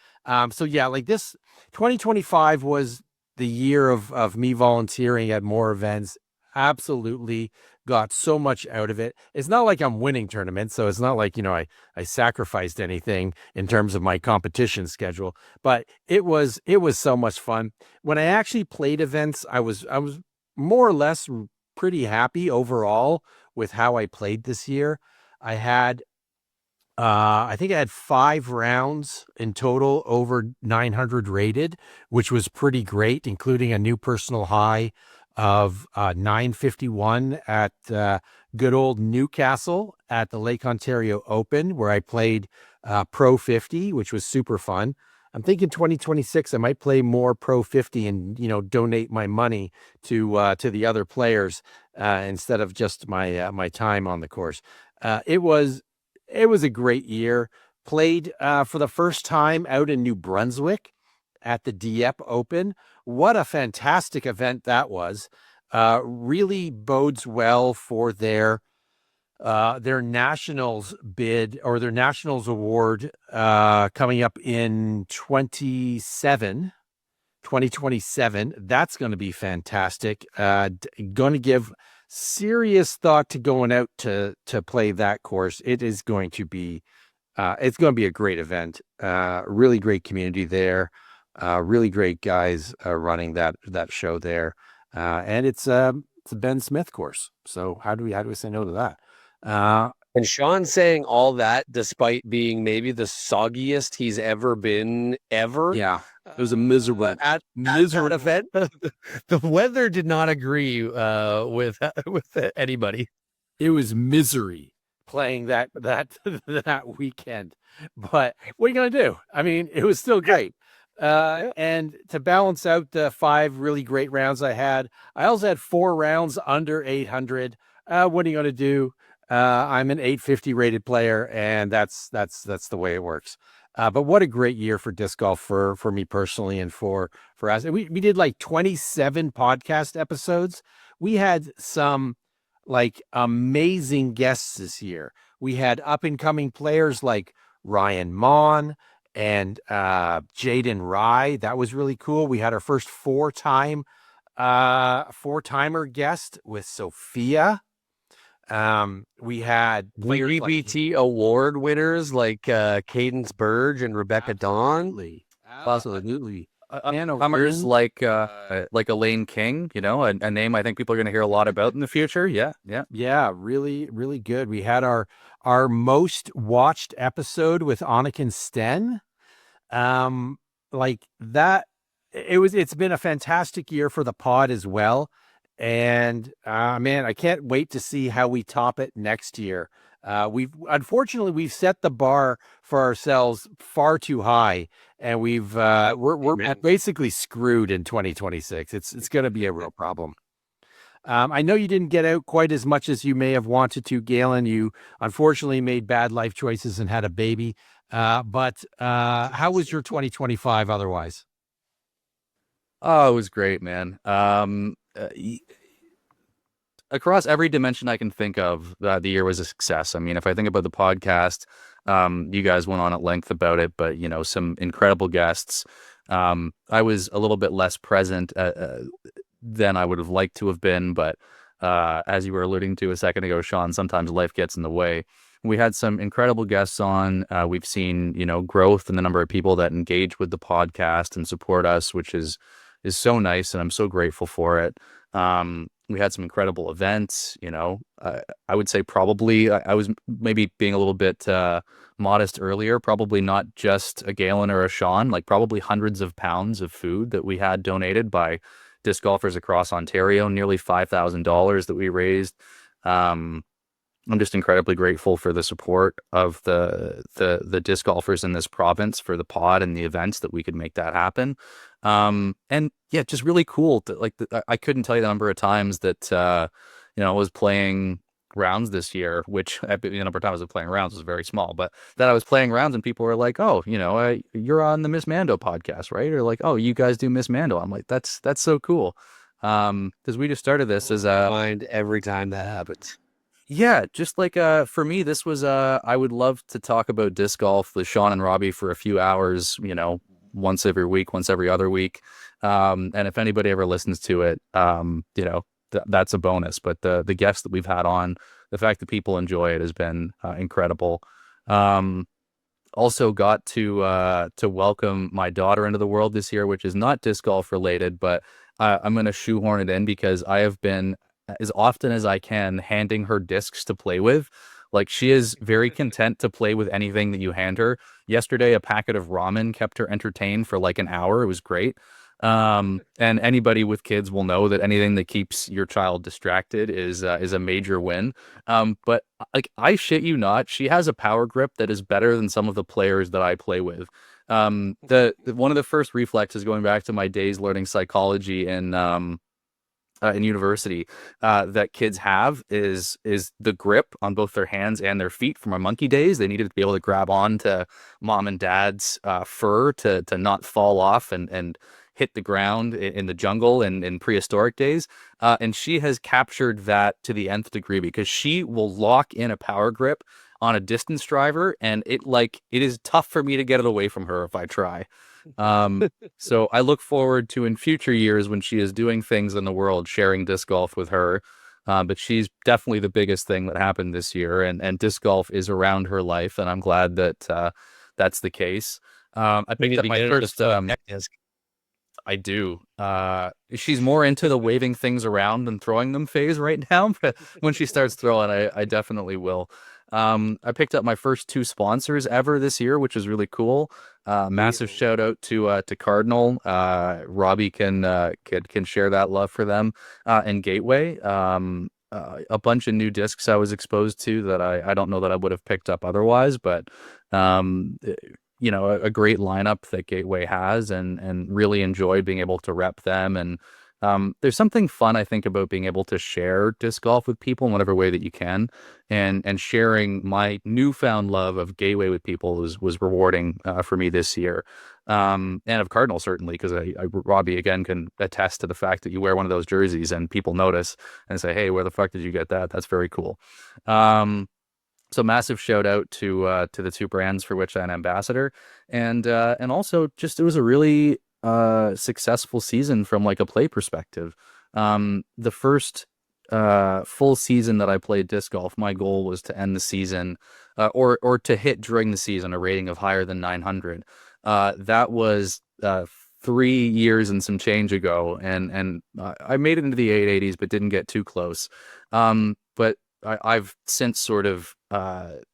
So yeah, like this 2025 was the year of me volunteering at more events. Absolutely got so much out of it. It's not like I'm winning tournaments, so it's not like, I sacrificed anything in terms of my competition schedule, but it was so much fun. When I actually played events, I was more or less pretty happy overall with how I played this year. I had I think I had 5 rounds in total over 900 rated, which was pretty great, including a new personal high of 951 at good old Newcastle at the Lake Ontario Open, where I played Pro 50, which was super fun. I'm thinking 2026, I might play more Pro 50 and, donate my money to the other players instead of just my time on the course. It was a great year. Played for the first time out in New Brunswick at the Dieppe Open. What a fantastic event that was. Really bodes well for their nationals bid or their nationals award coming up in 2027. That's going to be fantastic. Going to give serious thought to going out to play that course. It is going to be it's going to be a great event. Really great community there. Really great guys running that show there. And it's a Ben Smith course. So how do we say no to that? And Sean saying all that despite being maybe the soggiest he's ever been ever. Yeah, it was a miserable at that event. The weather did not agree with anybody. It was misery playing that that weekend. But what are you going to do? I mean, it was still great. And to balance out the 5 really great rounds I also had 4 rounds under 800. What are you going to do? I'm an 850 rated player, and that's the way it works. But what a great year for disc golf for me personally, and for us. We did like 27 podcast episodes. We had some like amazing guests this year. We had up and coming players like Ryan Mon and Jaden Rye. That was really cool. We had our first 4-timer guest with Sophia. We had LGBT award winners like Cadence Burge and Rebecca Dawn. Absolutely. Comers like Elaine King, a name I think people are going to hear a lot about in the future. Yeah, yeah. Yeah, really, really good. We had our most watched episode with Anakin Sten. Like that, it's been a fantastic year for the pod as well. And man, I can't wait to see how we top it next year. We've set the bar for ourselves far too high, and we're basically screwed in 2026. It's going to be a real problem. I know you didn't get out quite as much as you may have wanted to, Galen. You unfortunately made bad life choices and had a baby. But how was your 2025 otherwise? Oh, it was great, man. Across every dimension I can think of, the year was a success. I mean, if I think about the podcast, you guys went on at length about it, but some incredible guests. I was a little bit less present than I would have liked to have been, but as you were alluding to a second ago, Sean, sometimes life gets in the way. We had some incredible guests on. We've seen, growth in the number of people that engage with the podcast and support us, which is so nice, and I'm so grateful for it. We had some incredible events. I would say probably I was maybe being a little bit modest earlier. Probably not just a Galen or a Sean, like probably hundreds of pounds of food that we had donated by disc golfers across Ontario. Nearly $5,000 that we raised. I'm just incredibly grateful for the support of the disc golfers in this province, for the pod and the events that we could make that happen. And yeah, just really cool to I couldn't tell you the number of times that I was playing rounds this year, which the number of times I was playing rounds was very small, but that I was playing rounds and people were like, "Oh, you're on the Miss Mando podcast, right?" Or like, "Oh, you guys do Miss Mando." I'm like, that's so cool. Because we just started this as mind every time that happens. Yeah, just like for me, this was I would love to talk about disc golf with Sean and Robbie for a few hours, once every week, once every other week. And if anybody ever listens to it, that's a bonus. But the guests that we've had on, the fact that people enjoy it has been incredible. Also got to welcome my daughter into the world this year, which is not disc golf related, but I'm going to shoehorn it in because I have been, as often as I can, handing her discs to play with. Like, she is very content to play with anything that you hand her. Yesterday, a packet of ramen kept her entertained for like an hour. It was great. And anybody with kids will know that anything that keeps your child distracted is a major win. But like, I shit you not, she has a power grip that is better than some of the players that I play with. The one of the first reflexes, going back to my days learning psychology in university, that kids have is the grip on both their hands and their feet from our monkey days. They needed to be able to grab on to mom and dad's fur to not fall off and hit the ground in the jungle in prehistoric days. And she has captured that to the nth degree, because she will lock in a power grip on a distance driver, and it is tough for me to get it away from her if I try. So I look forward to, in future years, when she is doing things in the world, sharing disc golf with her. But she's definitely the biggest thing that happened this year, and disc golf is around her life, and I'm glad that that's the case. I picked up my first disc. I do. She's more into the waving things around and throwing them phase right now, but when she starts throwing, I definitely will. I picked up my first 2 sponsors ever this year, which is really cool. Massive shout out to Cardinal. Robbie can share that love for them. And Gateway. A bunch of new discs I was exposed to that I don't know that I would have picked up otherwise, but a great lineup that Gateway has, and really enjoyed being able to rep them. And there's something fun, I think, about being able to share disc golf with people in whatever way that you can, and sharing my newfound love of Gateway with people was rewarding for me this year. And of Cardinal, certainly, because Robbie, again, can attest to the fact that you wear one of those jerseys and people notice and say, "Hey, where the fuck did you get that? That's very cool." So massive shout out to the 2 brands for which I'm ambassador, and also just, it was a really successful season from like a play perspective. The first full season that I played disc golf, my goal was to end the season or to hit during the season a rating of higher than 900. That was 3 years and some change ago, and I made it into the 880s, but didn't get too close. But I've since sort of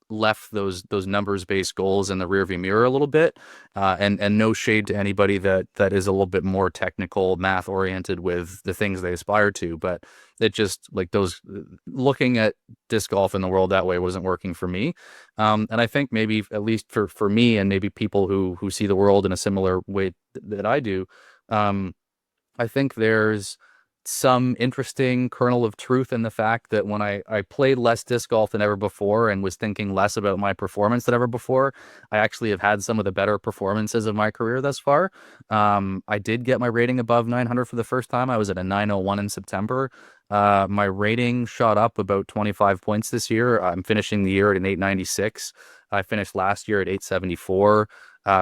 left those numbers-based goals in the rearview mirror a little bit, and no shade to anybody that is a little bit more technical, math-oriented with the things they aspire to, but it just like those looking at disc golf in the world that way wasn't working for me. And I think maybe at least for me and maybe people who see the world in a similar way that I do, I think there's some interesting kernel of truth in the fact that when I played less disc golf than ever before and was thinking less about my performance than ever before, I actually have had some of the better performances of my career thus far. I did get my rating above 900 for the first time. I was at a 901 in September. My rating shot up about 25 points this year. I'm finishing the year at an 896. I finished last year at 874.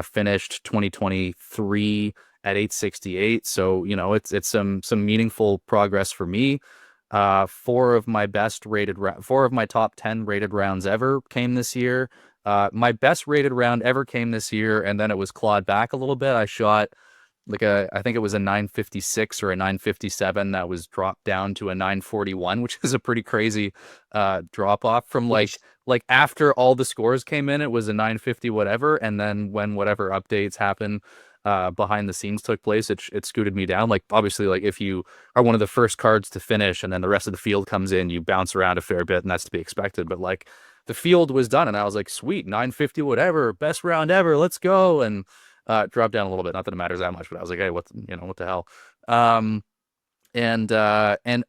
Finished 2023 at 868. So, you know, it's some meaningful progress for me. Four of my top 10 rated rounds ever came this year. My best rated round ever came this year, and then it was clawed back a little bit. I shot I think it was a 956 or a 957 that was dropped down to a 941, which is a pretty crazy drop off from like after all the scores came in, it was a 950 whatever, and then when whatever updates happen behind the scenes took place, it scooted me down. Like obviously, like if you are one of the first cards to finish and then the rest of the field comes in, you bounce around a fair bit, and that's to be expected. But like the field was done, and I was like, sweet, 950 whatever, best round ever, let's go, and dropped down a little bit. Not that it matters that much, but I was like, hey, what the hell? And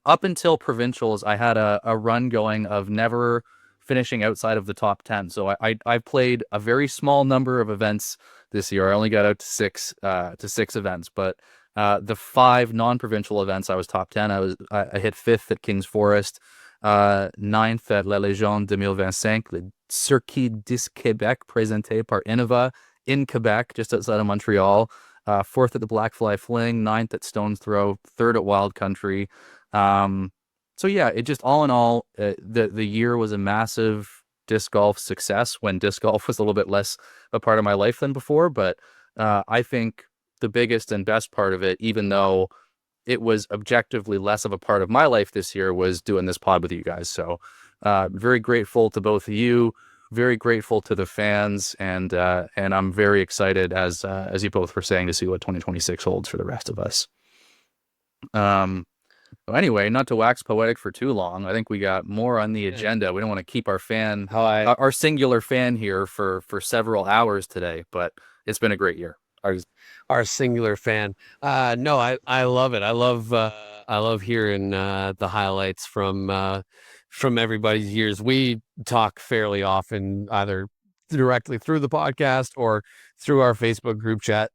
up until provincials, I had a run going of never finishing outside of the top 10. So I played a very small number of events this year. I only got out to six events, but the 5 non-provincial events, I was top 10. I hit 5th at King's Forest, 9th at La Légende 2025, le Circuit Disc Québec présenté par Innova in Quebec, just outside of Montreal. 4th at the Blackfly Fling, 9th at Stone's Throw, 3rd at Wild Country. So yeah, it just all in all, the year was a massive disc golf success when disc golf was a little bit less a part of my life than before. But I think the biggest and best part of it, even though it was objectively less of a part of my life this year, was doing this pod with you guys. So very grateful to both of you. Very grateful to the fans, and I'm very excited, as you both were saying, to see what 2026 holds for the rest of us. Well, anyway, not to wax poetic for too long, I think we got more on the agenda. We don't want to keep our our singular fan here for several hours today, but it's been a great year. Our singular fan. No, I love it. I love hearing the highlights from everybody's years. We talk fairly often, either directly through the podcast or through our Facebook group chat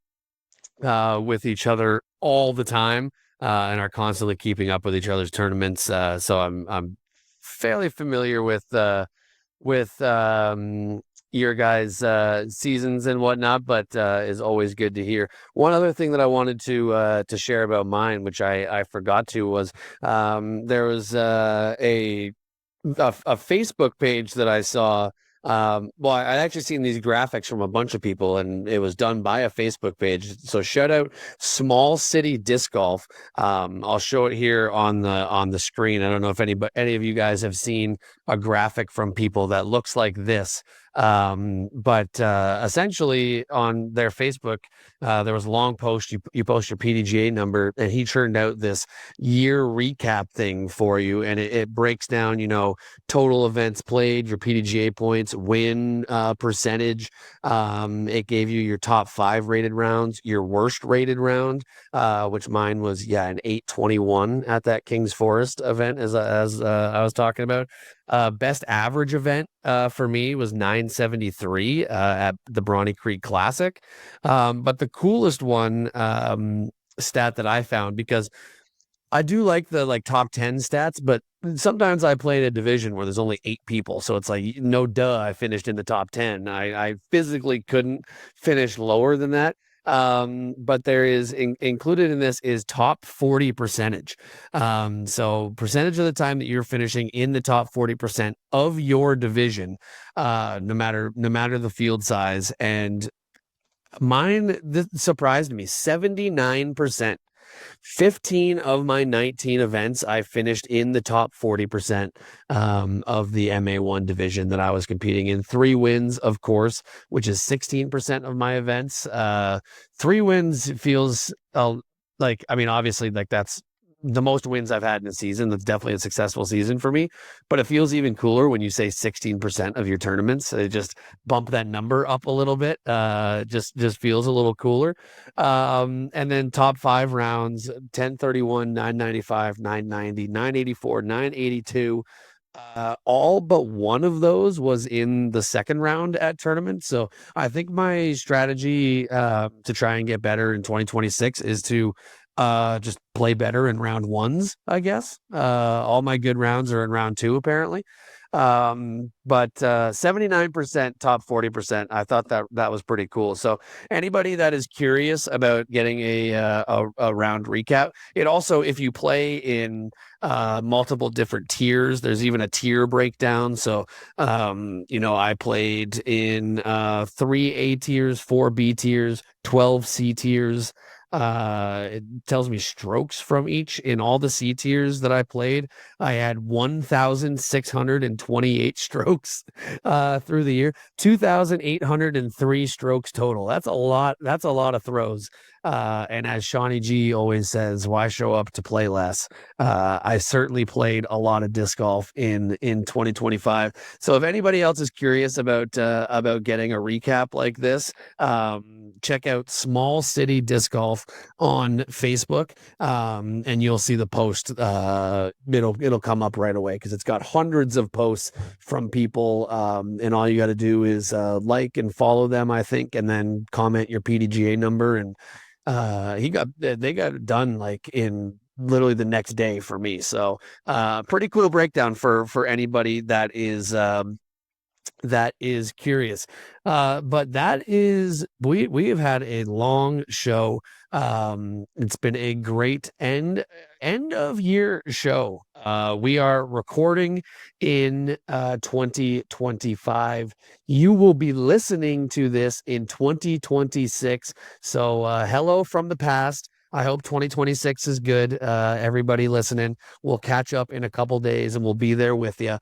with each other all the time, and are constantly keeping up with each other's tournaments. So I'm fairly familiar with your guys' seasons and whatnot, but is always good to hear. One other thing that I wanted to share about mine, which I forgot to, was there was a Facebook page that I saw. Well, I'd actually seen these graphics from a bunch of people, and it was done by a Facebook page. So shout out Small City Disc Golf. I'll show it here on the screen. I don't know if any of you guys have seen a graphic from people that looks like this. But essentially on their Facebook, there was a long post. You post your PDGA number, and he churned out this year recap thing for you, and it breaks down, total events played, your PDGA points, win percentage. It gave you your top 5 rated rounds, your worst rated round, which mine was an 821 at that King's Forest event, as I was talking about. Best average event for me was 973 at the Brawny Creek Classic. But the coolest one stat that I found, because I do like the top 10 stats, but sometimes I play in a division where there's only 8 people. So it's like, no duh, I finished in the top 10. I physically couldn't finish lower than that. But there is included in this is top 40 percentage. So percentage of the time that you're finishing in the top 40% of your division, no matter the field size. And Mine, this surprised me, 79%. 15 of my 19 events, I finished in the top 40% of the MA1 division that I was competing in. 3 wins, of course, which is 16% of my events. 3 wins feels like, I mean, obviously, like that's the most wins I've had in a season. That's definitely a successful season for me. But it feels even cooler when you say 16% of your tournaments. It just bump that number up a little bit. Just feels a little cooler. And then top 5 rounds: 1031, 995, 990, 984, 982. All but one of those was in the second round at tournament. So I think my strategy to try and get better in 2026 is to just play better in round ones, I guess. All my good rounds are in round 2, apparently. But 79% top 40%. I thought that was pretty cool. So anybody that is curious about getting a round recap, it also, if you play in multiple different tiers, there's even a tier breakdown. So I played in 3 A tiers, 4 B tiers, 12 C tiers. It tells me strokes from each. In all the C tiers that I played, I had 1,628 strokes through the year, 2,803 strokes total. That's a lot. That's a lot of throws. And as Shawnee G always says, why show up to play less? I certainly played a lot of disc golf in 2025. So if anybody else is curious about getting a recap like this, check out Small City Disc Golf on Facebook, and you'll see the post. It'll come up right away because it's got hundreds of posts from people, and all you got to do is like and follow them, I think, and then comment your PDGA number, and they got it done like in literally the next day for me. So pretty cool breakdown for anybody that is curious. But that is, we have had a long show. It's been a great end of year show. We are recording in 2025. You will be listening to this in 2026. So hello from the past. I hope 2026 is good. Everybody listening, we'll catch up in a couple days and we'll be there with you.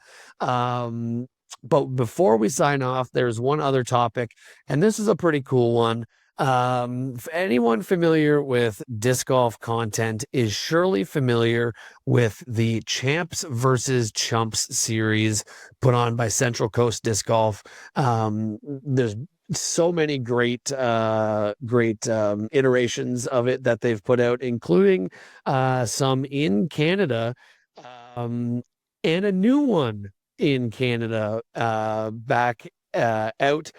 But before we sign off, there's one other topic, and this is a pretty cool one. Anyone familiar with disc golf content is surely familiar with the Champs versus Chumps series put on by Central Coast Disc Golf. There's so many great iterations of it that they've put out, including some in Canada, and a new one in Canada back out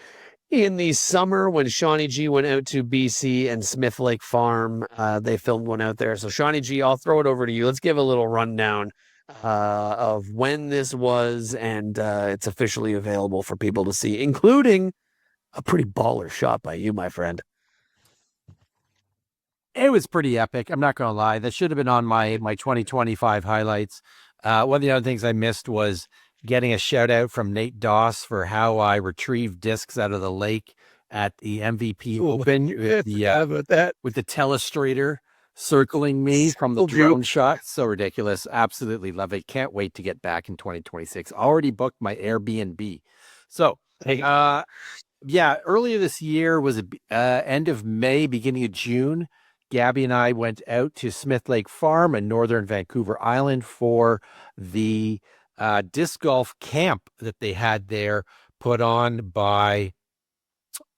in the summer when Shawnee G went out to BC and Smith Lake Farm. They filmed one out there. So Shawnee G, I'll throw it over to you. Let's give a little rundown of when this was, and it's officially available for people to see, including a pretty baller shot by you, my friend. It was pretty epic. I'm not going to lie. That should have been on my 2025 highlights. One of the other things I missed was getting a shout out from Nate Doss for how I retrieved discs out of the lake at the MVP Open with the telestrator circling me from the drone shot. So ridiculous. Absolutely love it. Can't wait to get back in 2026. Already booked my Airbnb. So, earlier this year was end of May, beginning of June. Gabby and I went out to Smith Lake Farm in northern Vancouver Island for the disc golf camp that they had there, put on by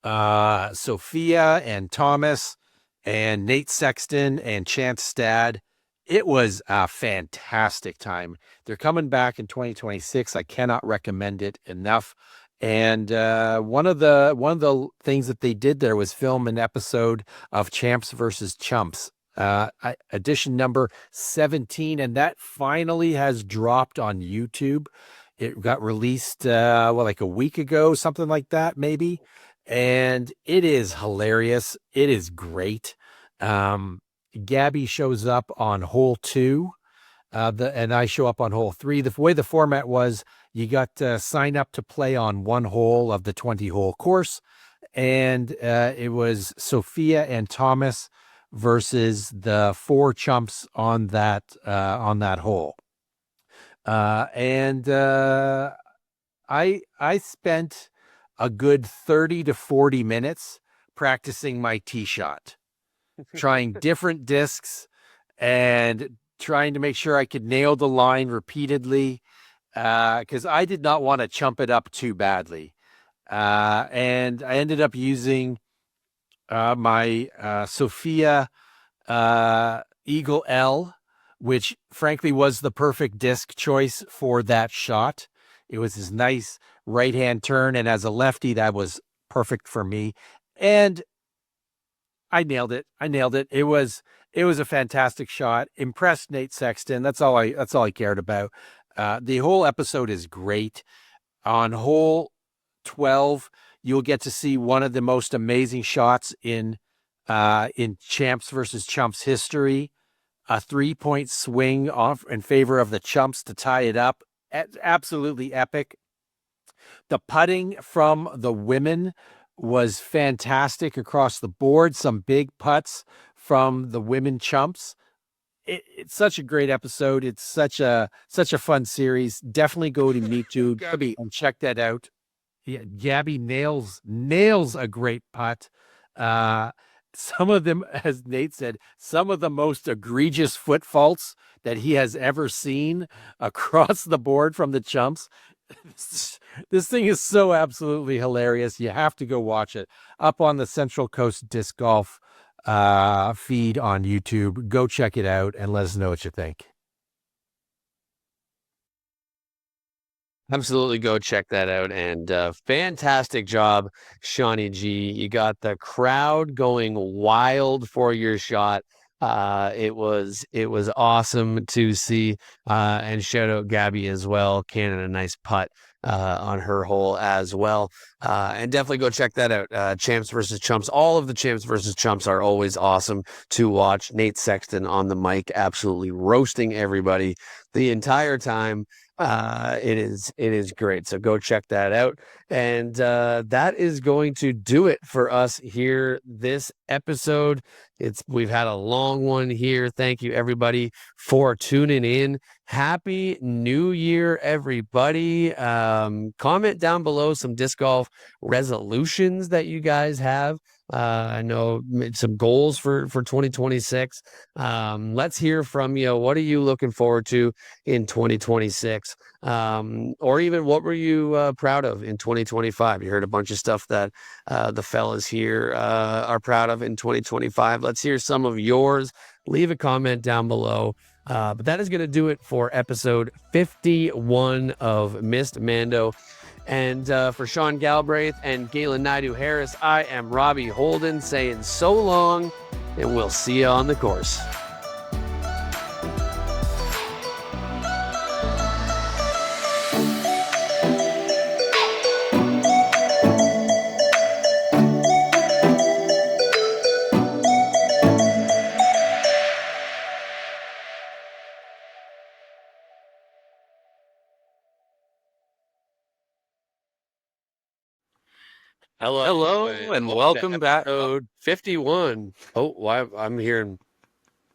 Sophia and Thomas and Nate Sexton and Chance Stad. It was a fantastic time. They're coming back in 2026. I cannot recommend it enough. And one of the things that they did there was film an episode of Champs versus Chumps, edition number 17, and that finally has dropped on YouTube. It got released like a week ago, something like that, maybe. And it is hilarious. It is great. Gabby shows up on hole 2, and I show up on hole 3. The way the format was, you got to sign up to play on one hole of the 20-hole course, and it was Sophia and Thomas versus the 4 chumps on that hole. I spent a good 30 to 40 minutes practicing my tee shot, trying different discs and trying to make sure I could nail the line repeatedly, because I did not want to chump it up too badly. And I ended up using my Sophia Eagle L, which frankly was the perfect disc choice for that shot. It was this nice right-hand turn, and as a lefty, that was perfect for me. And I nailed it. It was a fantastic shot. Impressed Nate Sexton. That's all I cared about. The whole episode is great. On hole 12, you'll get to see one of the most amazing shots in Champs versus Chumps history. A 3-point swing off in favor of the Chumps to tie it up. Absolutely epic. The putting from the women was fantastic across the board. Some big putts from the women Chumps. It's such a great episode. It's such a fun series. Definitely go to YouTube Gabby. and check that out. Yeah, Gabby nails a great putt. Some of them, as Nate said, some of the most egregious foot faults that he has ever seen across the board from the Chumps. This thing is so absolutely hilarious. You have to go watch it. Up on the Central Coast Disc Golf feed on YouTube. Go check it out and let us know what you think. Absolutely go check that out. And fantastic job, Shawnee G. You got the crowd going wild for your shot. It was awesome to see. And shout out Gabby as well, canning a nice putt on her hole as well. And definitely go check that out. Champs versus Chumps. All of the Champs versus Chumps are always awesome to watch. Nate Sexton on the mic, absolutely roasting everybody the entire time. It is great. So go check that out. And that is going to do it for us here this episode. We've had a long one here. Thank you everybody for tuning in. Happy New Year, everybody. Comment down below some disc golf resolutions that you guys have. I know some goals for 2026. Let's hear from you. What are you looking forward to in 2026? Or even what were you proud of in 2025? You heard a bunch of stuff that the fellas here are proud of in 2025. Let's hear some of yours. Leave a comment down below. But that is going to do it for episode 51 of Missed Mando. And for Sean Galbraith and Galen Naidu-Harris, I am Robbie Holden saying so long, and we'll see you on the course. Hello, and welcome back. Episode 51. Oh, why I'm hearing.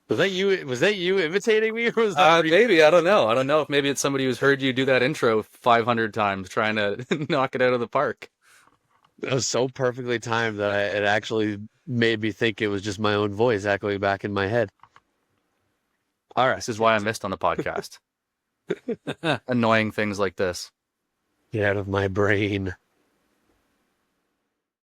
Was that you? Was that you imitating me, or was that Maybe, I don't know. I don't know if maybe it's somebody who's heard you do that intro 500 times trying to knock it out of the park. That was so perfectly timed that it actually made me think it was just my own voice echoing back in my head. All right. This is why I missed on the podcast. Annoying things like this. Get out of my brain.